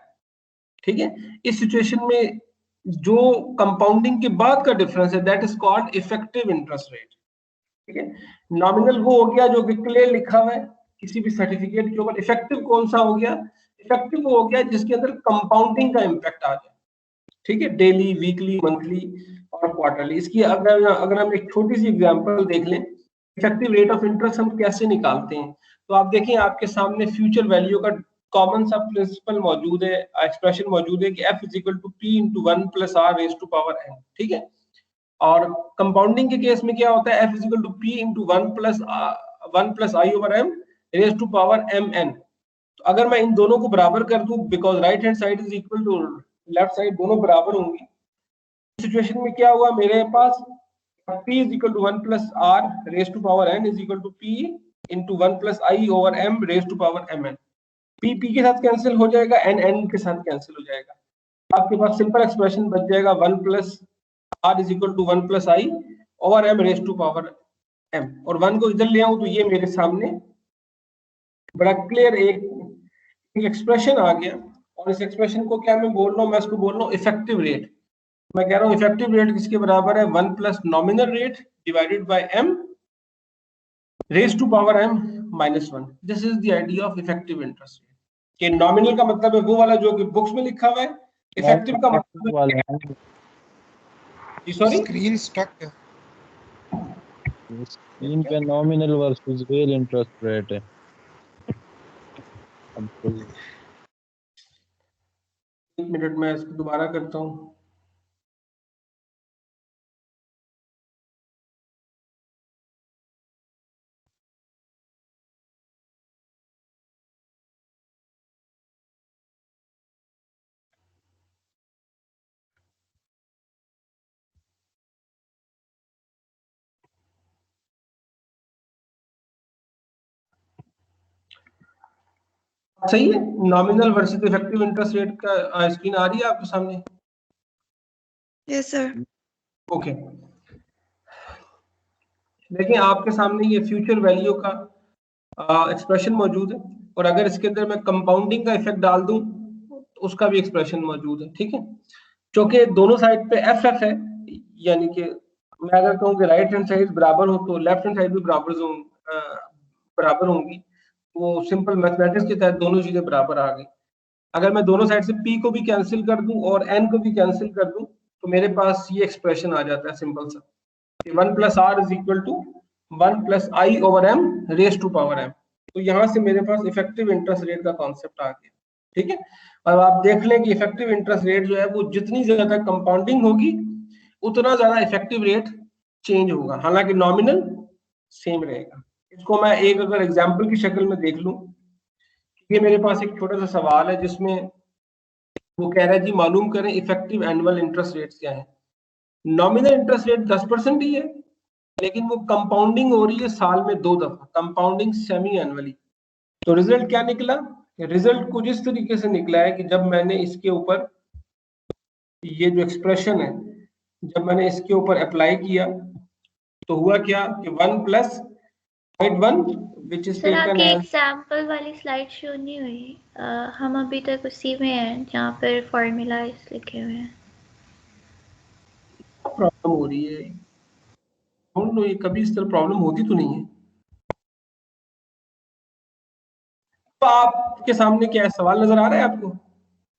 ठीक है, इस सिचुएशन में जो कंपाउंडिंग के बाद का डिफरेंस है that is called effective interest rate. ठीक है, नॉमिनल वो हो गया जो कि क्लियर लिखा हुआ है किसी भी सर्टिफिकेट के ऊपर। इफेक्टिव कौन सा हो गया? इफेक्टिव वो हो गया जिसके अंदर कंपाउंडिंग का इम्पैक्ट आ जाए। ठीक है, डेली, वीकली, मंथली और क्वार्टरली। इसकी अगर हम एक छोटी सी एग्जांपल देख लें, इफेक्टिव रेट ऑफ इंटरेस्ट हम कैसे निकालते हैं, तो आप देखिए आपके सामने फ्यूचर वैल्यू का कॉमन सा प्रिंसिपल मौजूद है, एक्सप्रेशन मौजूद है कि f is equal to p into 1 plus r raise to power n। ठीक है, और कंपाउंडिंग के केस में क्या होता है? f is equal to p into 1 plus i over m raise to power mn। तो अगर मैं इन दोनों को बराबर कर दूं, because right hand side is equal to left side, दोनों बराबर होंगी, सिचुएशन में क्या हुआ मेरे पास? p is equal to 1 plus r raise to power n is equal to p into 1 plus i over m raise to power mn। p के साथ कैंसिल हो जाएगा, n के साथ कैंसिल हो जाएगा, आपके पास सिंपल एक्सप्रेशन बच जाएगा 1 plus r is equal to 1 plus i over m raise to power m। और 1 को इधर ले आऊं तो ये मेरे सामने बड़ा क्लियर एक एक्सप्रेशन आ गया। और इस एक्सप्रेशन को क्या मैं बोल रहा हूँ? मैं इसको बोल रहा हूँ इफेक्टिव रेट। मैं कह रहा हूँ इफेक्टिव रेट किसके बराबर है? 1 plus nominal rate divided by m raise to power m minus 1। This is the idea of effective interest rate. कि नॉमिनल का मतलब है वो वाला जो कि बुक्स में लिखा हुआ है, इफेक्टिव का मतलब सॉरी स्क्रीन स्टक है। स्क्रीन पे nominal versus real interest rate है। एक मिनट में इसको दोबारा करता हूँ। सही है, nominal versus effective interest rate का स्क्रीन आ रही है आपके सामने? Yes sir. ओके, देखिए आपके सामने ये फ्यूचर वैल्यू का एक्सप्रेशन मौजूद है, और अगर इसके अंदर मैं कंपाउंडिंग का इफेक्ट डाल दूं तो उसका भी एक्सप्रेशन मौजूद है। ठीक है, क्योंकि दोनों साइड पे एफ एफ है, यानी कि मैं अगर कहूँ कि राइट हैंड साइड बराबर हो तो लेफ्ट हैंड साइड भी बराबर होंगी। वो सिंपल मैथमेटिक्स के तहत दोनों चीजें बराबर आ गई। अगर मैं दोनों साइड से p को भी कैंसिल कर दूं और n को भी कैंसिल कर दूं तो मेरे पास ये एक्सप्रेशन आ जाता है सिंपल सा, 1 plus r is equal to 1 plus i over m raise to power m। तो यहाँ से मेरे पास इफेक्टिव इंटरेस्ट रेट का कॉन्सेप्ट आ गया। ठीक है। अब आप देख लें कि इफेक्टिव इंटरेस्ट रेट जो है वो जितनी ज्यादा कंपाउंडिंग होगी उतना ज्यादा इफेक्टिव रेट चेंज होगा, हालांकि नॉमिनल सेम रहेगा। इसको मैं एक अगर एग्जांपल की शक्ल में देख लूं, ये मेरे पास एक छोटा सा सवाल है जिसमें वो कह रहा है जी मालूम करें इफेक्टिव एनुअल इंटरेस्ट रेट क्या है। नॉमिनल इंटरेस्ट रेट 10% ही है, लेकिन वो कंपाउंडिंग हो रही है साल में 2 दफा, कंपाउंडिंग सेमी एनुअली। तो रिजल्ट क्या निकला? रिजल्ट कुछ इस तरीके से निकला है कि जब मैंने इसके ऊपर ये जो एक्सप्रेशन है जब मैंने इसके ऊपर अप्लाई किया तो हुआ क्या कि 1 + 0.1 विच इज सर टेकन आपकी एज एग्जाम्पल वाली स्लाइड शो नहीं हुई। हम अभी तक उसी में हैं जहाँ पर फॉर्मूला लिखे हुए हैं। प्रॉब्लम हो रही है। डोंट नो ये कभी इस तरह प्रॉब्लम होती तो नहीं है। तो आपके सामने क्या है, सवाल नजर आ रहा है आपको?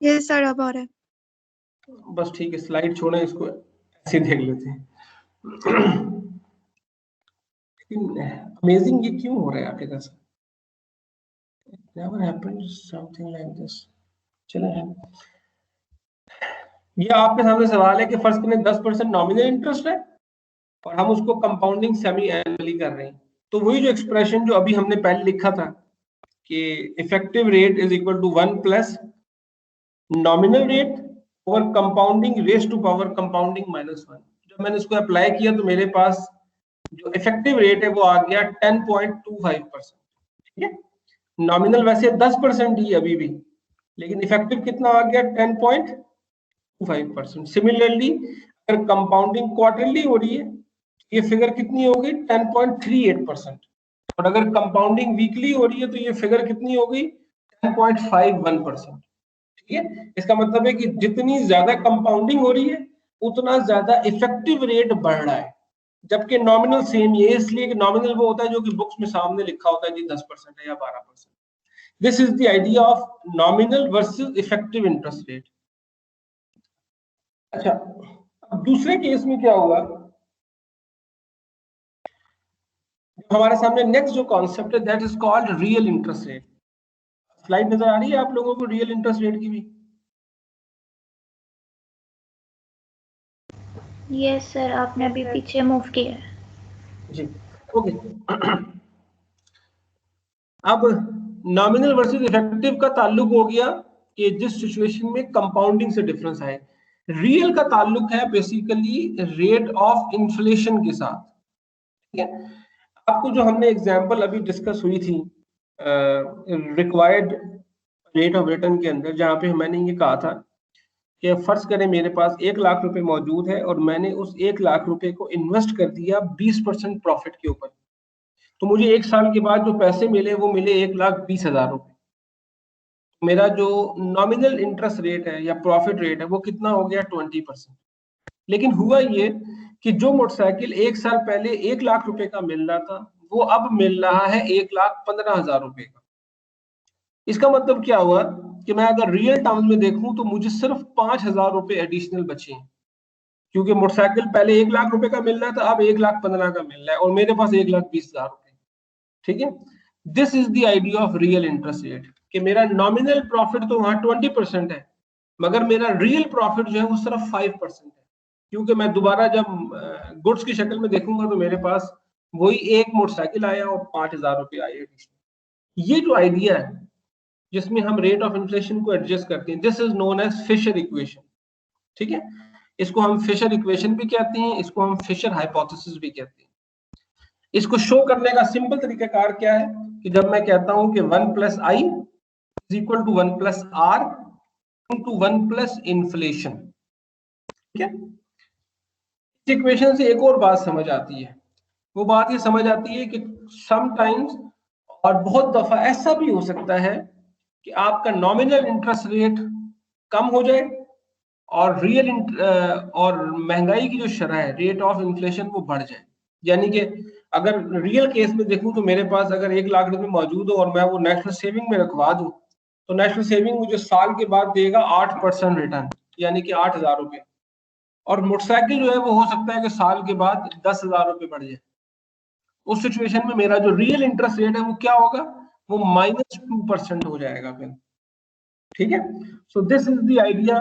ये सर अब आ रहा है। बस ठीक है, स्लाइड छोड़ें, इसको ऐसे देख लेते हैं। अमेजिंग ये क्यों हो रहा है आपके साथ? Never happened something like this. चले ये आपके सामने सवाल है कि फर्स्ट करें 10% नॉमिनल इंटरेस्ट है और हम उसको कंपाउंडिंग सेमी एनुअली कर रहे हैं। तो वही जो एक्सप्रेशन जो अभी हमने पहले लिखा था कि effective rate is equal to 1 + nominal rate और compounding raise to power compounding -1। जब मैंने इसको अप्लाई किया तो मेरे पास जो इफेक्टिव रेट है वो आ गया 10.25%। ठीक है, नॉमिनल वैसे 10% ही अभी भी, लेकिन इफेक्टिव कितना आ गया 10.25%। सिमिलरली अगर कंपाउंडिंग क्वार्टरली हो रही है ये फिगर कितनी होगी 10.38%, और अगर कंपाउंडिंग वीकली हो रही है तो ये फिगर कितनी होगी 10.51%। ठीक है, इसका मतलब है कि जितनी ज्यादा कंपाउंडिंग हो रही है उतना ज्यादा इफेक्टिव रेट बढ़ रहा है, जबकि नॉमिनल सेम ही है, इसलिए कि नॉमिनल वो होता है जो कि बुक्स में सामने लिखा होता है जी 10% है या 12%। This is the idea of nominal versus effective interest rate. अच्छा, अब दूसरे केस में क्या हुआ, हमारे सामने नेक्स्ट जो कॉन्सेप्ट है that is called real interest rate. Slide नजर आ रही है आप लोगों को रियल इंटरेस्ट रेट की भी? यस सर, आपने अभी पीछे मूव किया है। जी ओके। अब नॉमिनल वर्सेस इफेक्टिव का ताल्लुक हो गया कि जिस सिचुएशन में कंपाउंडिंग से डिफरेंस आए। रियल का ताल्लुक है बेसिकली रेट ऑफ इन्फ्लेशन के साथ। ठीक है, आपको जो हमने एग्जांपल अभी डिस्कस हुई थी रिक्वायर्ड रेट ऑफ रिटर्न के अंदर, जहां पे मैंने ये कहा था कि फर्ज करें मेरे पास 1 लाख रुपए मौजूद है और मैंने उस 1 लाख रुपए को इन्वेस्ट कर दिया 20% प्रॉफिट के ऊपर, तो मुझे 1 साल के बाद जो पैसे मिले वो मिले 1,20,000 रुपए। मेरा जो नॉमिनल इंटरेस्ट रेट है या प्रॉफिट रेट है वो कितना हो गया 20%। लेकिन हुआ ये कि जो मोटरसाइकिल 1 साल पहले 1 लाख रुपए का मिल रहा था वो अब मिल रहा है 1,15,000 रुपए का। इसका मतलब क्या हुआ कि मैं अगर रियल टर्म्स में देखूं तो मुझे सिर्फ 5,000 रुपए एडिशनल बचे हैं, क्योंकि मोटरसाइकिल पहले 1 लाख रुपए का मिल रहा था अब 1,15,000 का मिल रहा है और मेरे पास 1,20,000 रुपए। ठीक है, this is the idea of real interest rate कि मेरा नॉमिनल प्रॉफिट तो वहां 20% है मगर मेरा रियल प्रॉफिट जो है वो सिर्फ 5% है, क्योंकि मैं दोबारा जब गुड्स की शक्ल में देखूंगा तो मेरे पास वही एक मोटरसाइकिल आया और 5,000 रुपए आए। ये जो आइडिया है जिसमें हम रेट ऑफ इन्फ्लेशन को एडजस्ट करते हैं, this is known as Fisher equation. ठीक है, इसको हम फिशर इक्वेशन भी कहते हैं, इसको हम फिशर हाइपोथेसिस भी कहते हैं। इसको शो करने का सिंपल तरीकाकार क्या है कि जब मैं कहता हूं कि 1 + I is equal to 1 + R into 1 + inflation. ठीक है, इस इक्वेशन से एक और बात समझ आती है, वो बात ये समझ आती है कि समटाइम्स और बहुत दफा ऐसा भी हो सकता है कि आपका नॉमिनल इंटरेस्ट रेट कम हो जाए और रियल और महंगाई की जो शरह है रेट ऑफ इन्फ्लेशन वो बढ़ जाए। यानी कि अगर रियल केस में देखूं तो मेरे पास अगर 1 लाख रुपए मौजूद हो और मैं वो नेशनल सेविंग में रखवा दूं तो नेशनल सेविंग मुझे साल के बाद देगा 8% रिटर्न, यानी कि 8,000 रुपए, और मोटरसाइकिल जो है वो हो सकता है कि साल के बाद 10,000 रुपए बढ़ जाए। उस सिचुएशन में मेरा जो रियल इंटरेस्ट रेट है वो क्या होगा, वो -2% हो जाएगा फिर। ठीक है। So this is the idea,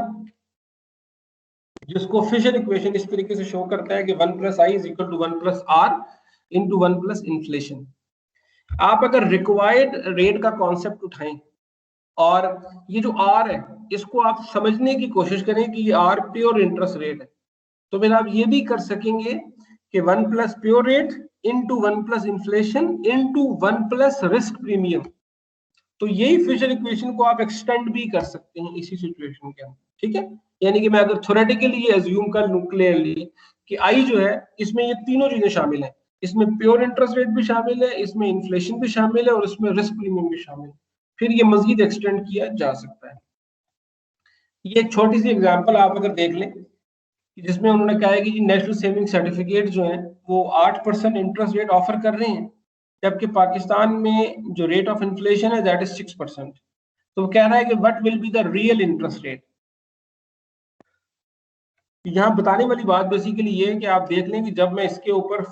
जिसको फिशर इक्वेशन इस तरीके से शो करता है कि 1 + i = 1 + r × 1 + इन्फ्लेशन। आप अगर रिक्वायर्ड रेट का कॉन्सेप्ट उठाएं और ये जो r है इसको आप समझने की कोशिश करें कि ये r प्योर इंटरेस्ट रेट है, तो फिर आप ये भी कर सकेंगे कि 1 + pure rate × 1 + inflation × 1 + risk premium. तो यही फिशर इक्वेशन को आप एक्सटेंड भी कर सकते हैं इसी सिचुएशन के अंदर, ठीक है। यानी कि मैं अगर थ्योरेटिकली ये अज्यूम कर लूं क्लियरली कि आई जो है इसमें ये तीनों चीजें शामिल हैं, इसमें प्योर इंटरेस्ट रेट भी शामिल है, इसमें इन्फ्लेशन भी शामिल है और इसमें रिस्क प्रीमियम भी शामिल है, फिर ये मजीद एक्सटेंड किया जा सकता है। ये एक छोटी सी एग्जांपल आप अगर देख लें जिसमें उन्होंने कहा है कि नेशनल सेविंग सर्टिफिकेट जो है वो 8% इंटरेस्ट रेट ऑफर कर रहे हैं, जबकि पाकिस्तान में जो रेट ऑफ इन्फ्लेशन है दैट इज 6%। तो वो कह रहा है कि what will be the real interest rate. यहाँ बताने वाली बात बेसिकली ये है कि आप देख लें कि जब मैं इसके ऊपर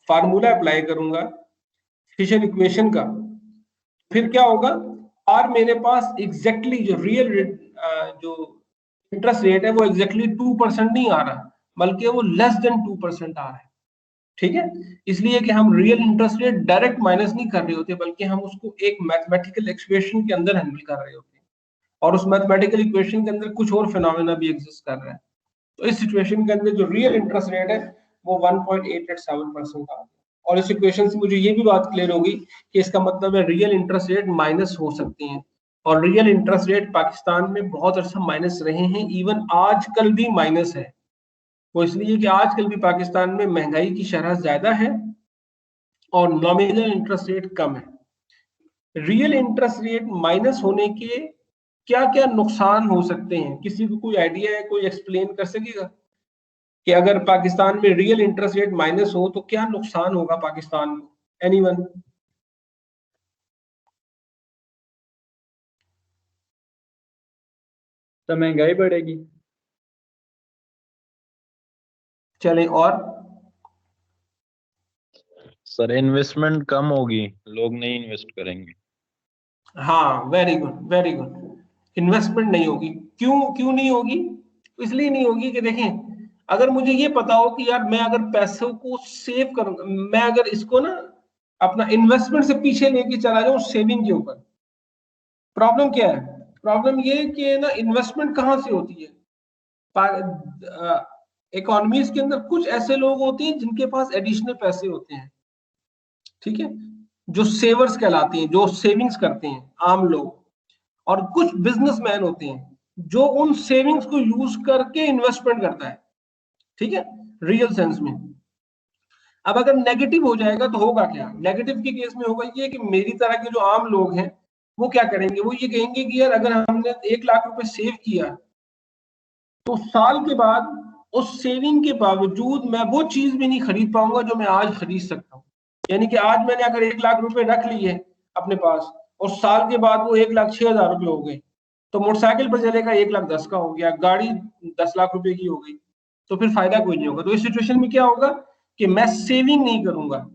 फार्मूला अप्लाई करूंगा फिशर इक्वेशन का, फिर क्या होगा, और मेरे पास एग्जैक्टली जो रियल जो इंटरेस्ट रेट है वो एग्जैक्टली 2% नहीं आ रहा, बल्कि वो लेस देन 2% आ रहा है, ठीक है। इसलिए कि हम real interest rate direct minus नहीं कर रहे होते, बल्कि हम उसको एक मैथमेटिकल इक्वेशन के अंदर हैंडल कर रहे होते हैं, और उस मैथमेटिकल इक्वेशन के अंदर कुछ और फिनोमेना भी एग्जिस्ट कर रहा है। तो इस सिचुएशन के अंदर जो रियल इंटरेस्ट रेट है वो 1.887% आ गया, और इस इक्वेशन से मुझे ये भी बात क्लियर होगी कि इसका मतलब है रियल इंटरेस्ट रेट माइनस हो सकते हैं, और रियल इंटरेस्ट रेट पाकिस्तान में बहुत अर्सा माइनस रहे हैं, इवन आजकल भी माइनस है। वो इसलिए कि आजकल भी पाकिस्तान में महंगाई की शरह ज्यादा है और नॉमिनल इंटरेस्ट रेट कम है। रियल इंटरेस्ट रेट माइनस होने के क्या क्या नुकसान हो सकते हैं, किसी को कोई आइडिया है, कोई एक्सप्लेन कर सकेगा कि अगर पाकिस्तान में रियल इंटरेस्ट रेट माइनस हो तो क्या नुकसान होगा पाकिस्तान में? एनीवन? तो महंगाई बढ़ेगी। चले और सर इन्वेस्टमेंट कम होगी, लोग नहीं इन्वेस्ट करेंगे। हाँ, very good very good. Investment नहीं होगी, क्यों नहीं होगी? इसलिए नहीं होगी कि देखें, अगर मुझे ये पता हो कि यार मैं अगर पैसों को सेव करूंगा, मैं अगर इसको ना अपना इन्वेस्टमेंट से पीछे लेके चला जाऊं सेविंग के ऊपर, प्रॉब्लम क्या है? प्रॉब्लम ये कि ना इन्वेस्टमेंट कहां से होती है? इकोनॉमीज के अंदर कुछ ऐसे लोग होते हैं जिनके पास एडिशनल पैसे होते हैं, ठीक है, जो सेवर्स कहलाते हैं, जो सेविंग्स करते हैं आम लोग, और कुछ बिजनेसमैन होते हैं जो उन सेविंग्स को यूज करके इन्वेस्टमेंट करता है, ठीक है, रियल सेंस में। अब अगर नेगेटिव हो जाएगा तो होगा क्या? नेगेटिव के केस में होगा ये कि मेरी तरह के जो आम लोग हैं वो क्या करेंगे, वो ये कहेंगे कि यार अगर हमने 1 लाख रुपए सेव किया तो साल के बाद उस सेविंग के बावजूद मैं वो चीज भी नहीं खरीद पाऊंगा जो मैं आज खरीद सकता हूँ। यानी कि आज मैंने अगर 1 लाख रुपए रख लिए अपने पास और साल के बाद वो 1,06,000 रुपए हो गए, तो मोटरसाइकिल पर चलेगा 1,10,000 का हो गया, गाड़ी 10 लाख रुपए की हो गई, तो फिर फायदा कोई नहीं होगा। तो इस सिचुएशन में क्या होगा कि मैं सेविंग नहीं करूंगा।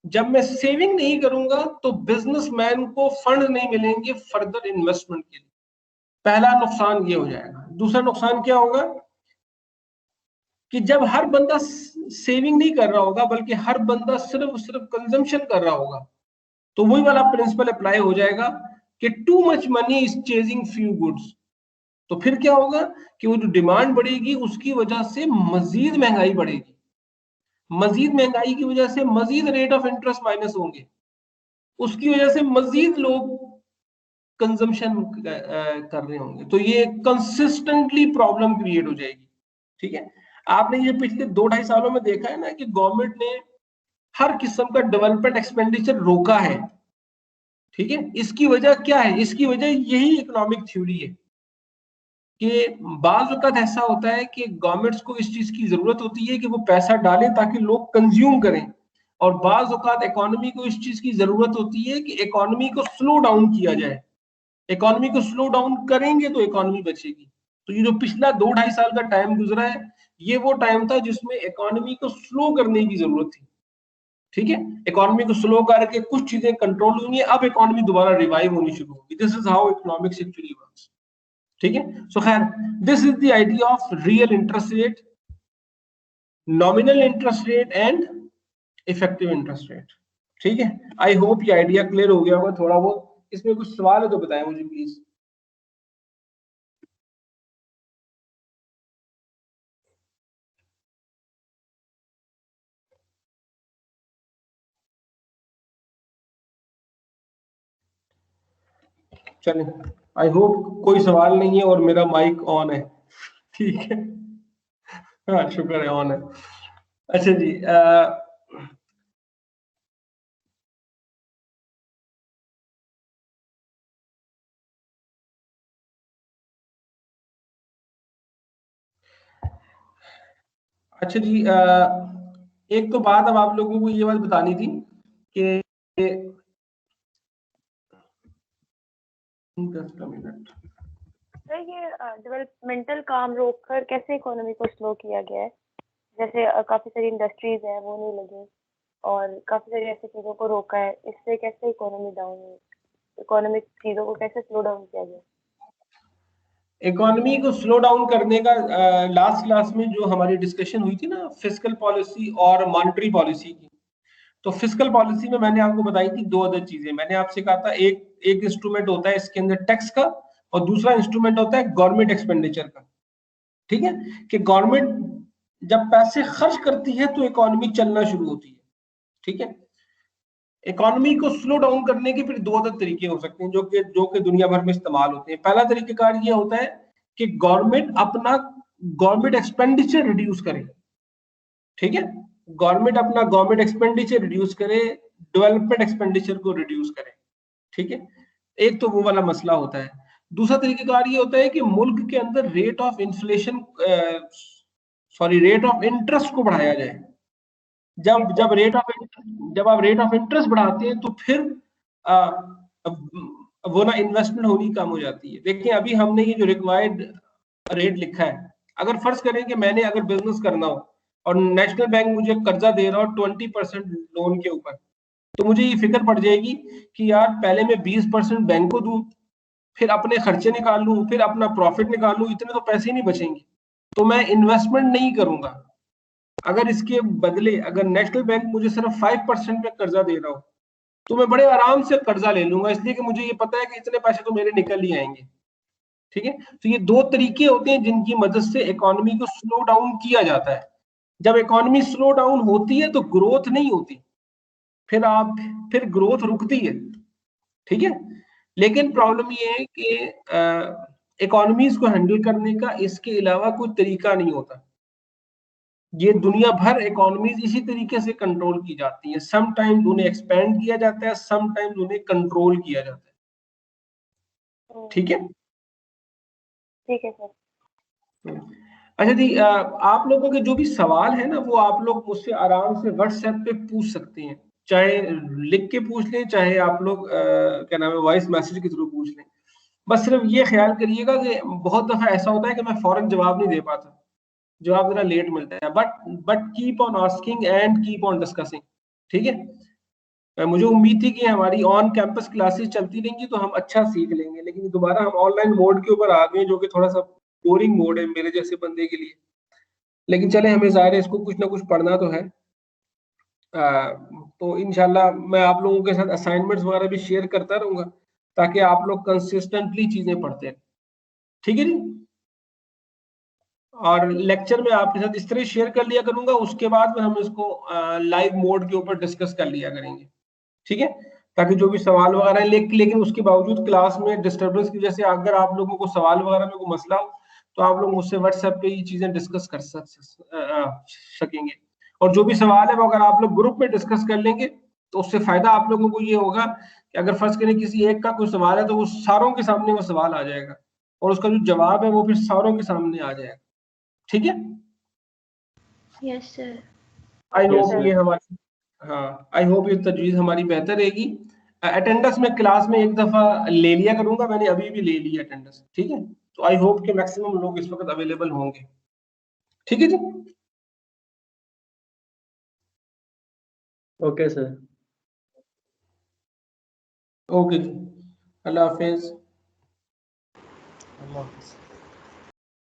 जब मैं सेविंग नहीं करूंगा तो बिजनेसमैन को फंड नहीं मिलेंगे फर्दर इन्वेस्टमेंट के लिए। पहला नुकसान ये हो जाएगा। दूसरा नुकसान क्या होगा कि जब हर बंदा सेविंग नहीं कर रहा होगा बल्कि हर बंदा सिर्फ कंजम्पशन कर रहा होगा, तो वही वाला प्रिंसिपल अप्लाई हो जाएगा कि too much money is chasing few goods. तो फिर क्या होगा कि वो जो डिमांड बढ़ेगी उसकी वजह से मजीद महंगाई बढ़ेगी, मजीद महंगाई की वजह से मजीद रेट ऑफ इंटरेस्ट माइनस होंगे, उसकी वजह से मजीद लोग कंजम्पशन कर रहे होंगे, तो ये कंसिस्टेंटली प्रॉब्लम क्रिएट हो जाएगी, ठीक है। आपने ये पिछले 2-2.5 सालों में देखा है ना कि गवर्नमेंट ने हर किस्म का डेवलपमेंट एक्सपेंडिचर रोका है, ठीक है। इसकी वजह क्या है? इसकी वजह यही इकोनॉमिक थ्योरी है कि बाज़ वक़्त ऐसा होता है कि गवर्नमेंट्स को इस चीज की जरूरत होती है कि वो पैसा डालें ताकि लोग कंज्यूम करें, और बाज़ वक़्त इकोनॉमी को इस चीज की जरूरत होती है कि इकोनॉमी को स्लो डाउन किया जाए। इकोनॉमी को स्लो डाउन करेंगे तो इकोनॉमी बचेगी। तो ये जो पिछला 2-2.5 साल का टाइम गुजरा है, ये वो टाइम था जिसमें इकोनॉमी को स्लो करने की जरूरत थी, ठीक है, इकोनॉमी को स्लो करके कुछ चीजें कंट्रोल हुई है, अब इकोनॉमी दोबारा रिवाइव होनी शुरू होगी। This is how economics actually works. ठीक है, सो खैर this is the idea of real interest rate, nominal interest rate and effective interest rate. ठीक है, आई होप ये आइडिया क्लियर हो गया होगा थोड़ा बहुत। इसमें कुछ सवाल है तो बताएं मुझे प्लीज। चलें, आई होप कोई सवाल नहीं है और मेरा माइक ऑन है। ठीक है, हाँ शुक्र है ऑन है। अच्छा जी, अच्छा जी, एक तो बात अब आप लोगों को ये बात बतानी थी कि 10 मिनट सर ये डेवलपमेंटल काम रोककर कैसे इकोनॉमी को स्लो किया गया है? जैसे काफी सारी इंडस्ट्रीज हैं वो नहीं लगी और काफी सारी ऐसी चीजों को रोका है, इससे कैसे इकोनॉमी डाउन हुई, इकोनॉमिक चीजों को कैसे स्लो डाउन किया गया? इकोनॉमी को स्लो डाउन करने का लास्ट क्लास में जो हमारी डिस्कशन हुई थी ना फिस्कल पॉलिसी और मॉनेटरी पॉलिसी की, तो फिस्कल पॉलिसी में मैंने आपको बताई थी दो अदर चीजें। मैंने आपसे कहा था एक इंस्ट्रूमेंट होता है इसके अंदर टैक्स का और दूसरा इंस्ट्रूमेंट होता है गवर्नमेंट एक्सपेंडिचर का। ठीक है, कि गवर्नमेंट जब पैसे खर्च करती है तो इकोनॉमी चलना शुरू होती है। ठीक है, इकोनॉमी को स्लो डाउन करने के फिर दो अलग तरीके हो सकते हैं जो कि दुनिया भर में इस्तेमाल होते हैं। पहला तरीकेकार ये होता है कि गवर्नमेंट एक्सपेंडिचर रिड्यूस करे। ठीक है, गवर्नमेंट एक्सपेंडिचर रिड्यूस करे, डेवलपमेंट एक्सपेंडिचर को रिड्यूस करे। ठीक है, एक तो वो वाला मसला होता है। दूसरा तरीकेकार ये होता है कि मुल्क के अंदर रेट ऑफ इंटरेस्ट को बढ़ाया जाए। जब आप रेट ऑफ इंटरेस्ट बढ़ाते हैं तो फिर वो ना इन्वेस्टमेंट होनी कम हो जाती है। देखिए अभी हमने ये जो रिक्वायर्ड रेट लिखा है, अगर फर्ज करें कि मैंने अगर बिजनेस करना हो और नेशनल बैंक मुझे कर्जा दे रहा हो 20% लोन के ऊपर, तो मुझे ये फिक्र पड़ जाएगी कि यार पहले मैं 20% बैंक को दूं, फिर अपने खर्चे निकाल लूं, फिर अपना प्रॉफिट निकाल लूं, इतने तो पैसे ही नहीं बचेंगे, तो मैं इन्वेस्टमेंट नहीं करूंगा। अगर इसके बदले अगर नेशनल बैंक मुझे सिर्फ 5% पे कर्जा दे रहा हो तो मैं बड़े आराम से कर्जा ले लूंगा, इसलिए कि मुझे ये पता है कि इतने पैसे तो मेरे निकल ही आएंगे। ठीक है, तो ये दो तरीके होते हैं जिनकी मदद से इकोनॉमी को स्लो डाउन किया जाता है। जब इकोनॉमी स्लो डाउन होती है तो ग्रोथ नहीं होती, फिर ग्रोथ रुकती है। ठीक है, लेकिन प्रॉब्लम ये है कि इकोनॉमीज को हैंडल करने का इसके अलावा कोई तरीका नहीं होता। ये दुनिया भर इकोनॉमीज इसी तरीके से कंट्रोल की जाती हैं। सम टाइम्स उन्हें एक्सपेंड किया जाता है, सम टाइम्स उन्हें कंट्रोल किया जाता है। ठीक है, ठीक है सर। अच्छा जी, आप लोगों के जो भी सवाल है ना वो आप लोग मुझसे आराम से व्हाट्सएप पे पूछ सकते हैं, चाहे लिख के पूछ लें, चाहे आप लोग क्या नाम है वॉइस मैसेज के थ्रू पूछ लें। बस सिर्फ ये ख्याल करिएगा कि बहुत दफा ऐसा होता है कि मैं फौरन जवाब नहीं दे पाता, जवाब जरा लेट मिलता है, but keep on asking and keep on discussing. ठीक है, मुझे उम्मीद थी कि हमारी ऑन कैंपस क्लासेस चलती रहेंगी तो हम अच्छा सीख लेंगे, लेकिन दोबारा हम ऑनलाइन मोड के ऊपर आ गए जो कि थोड़ा सा बोरिंग मोड है मेरे जैसे बंदे के लिए। लेकिन चले, हमें जाहिर है इसको कुछ ना कुछ पढ़ना तो है। तो इंशाल्लाह मैं आप लोगों के साथ असाइनमेंट्स वगैरह भी शेयर करता रहूंगा ताकि आप लोग कंसिस्टेंटली चीजें पढ़ते हैं। ठीक है जी, और लेक्चर में आपके साथ इस तरह शेयर कर लिया करूंगा, उसके बाद में हम इसको लाइव मोड के ऊपर डिस्कस कर लिया करेंगे। ठीक है, ताकि जो भी सवाल वगैरह है लेकिन उसके बावजूद क्लास में डिस्टर्बेंस की वजह से अगर आप लोगों को सवाल वगैरह में कोई मसला हो तो आप लोग मुझसे व्हाट्सएप पे ये चीजें डिस्कस कर सकेंगे। और जो भी सवाल है वो अगर आप लोग ग्रुप में डिस्कस कर लेंगे तो उससे फायदा आप लोगों को ये होगा कि अगर फर्ज करें किसी एक का कोई सवाल है तो वो सारों के सामने वो सवाल आ जाएगा और उसका जो जवाब है वो फिर सारों के सामने आ जाएगा। ठीक है, यस सर। आई होप ये हमारी आई होप ये तजवीज़ हमारी बेहतर रहेगी। अटेंडेंस में क्लास में एक दफा ले लिया करूंगा, मैंने अभी भी ले ली अटेंडेंस। ठीक है, तो आई होप कि मैक्सिमम लोग इस वक्त अवेलेबल होंगे। ठीक है जी, ओके सर। ओके जी, अल्लाह हाफिज। अल्लाह हाफिज़।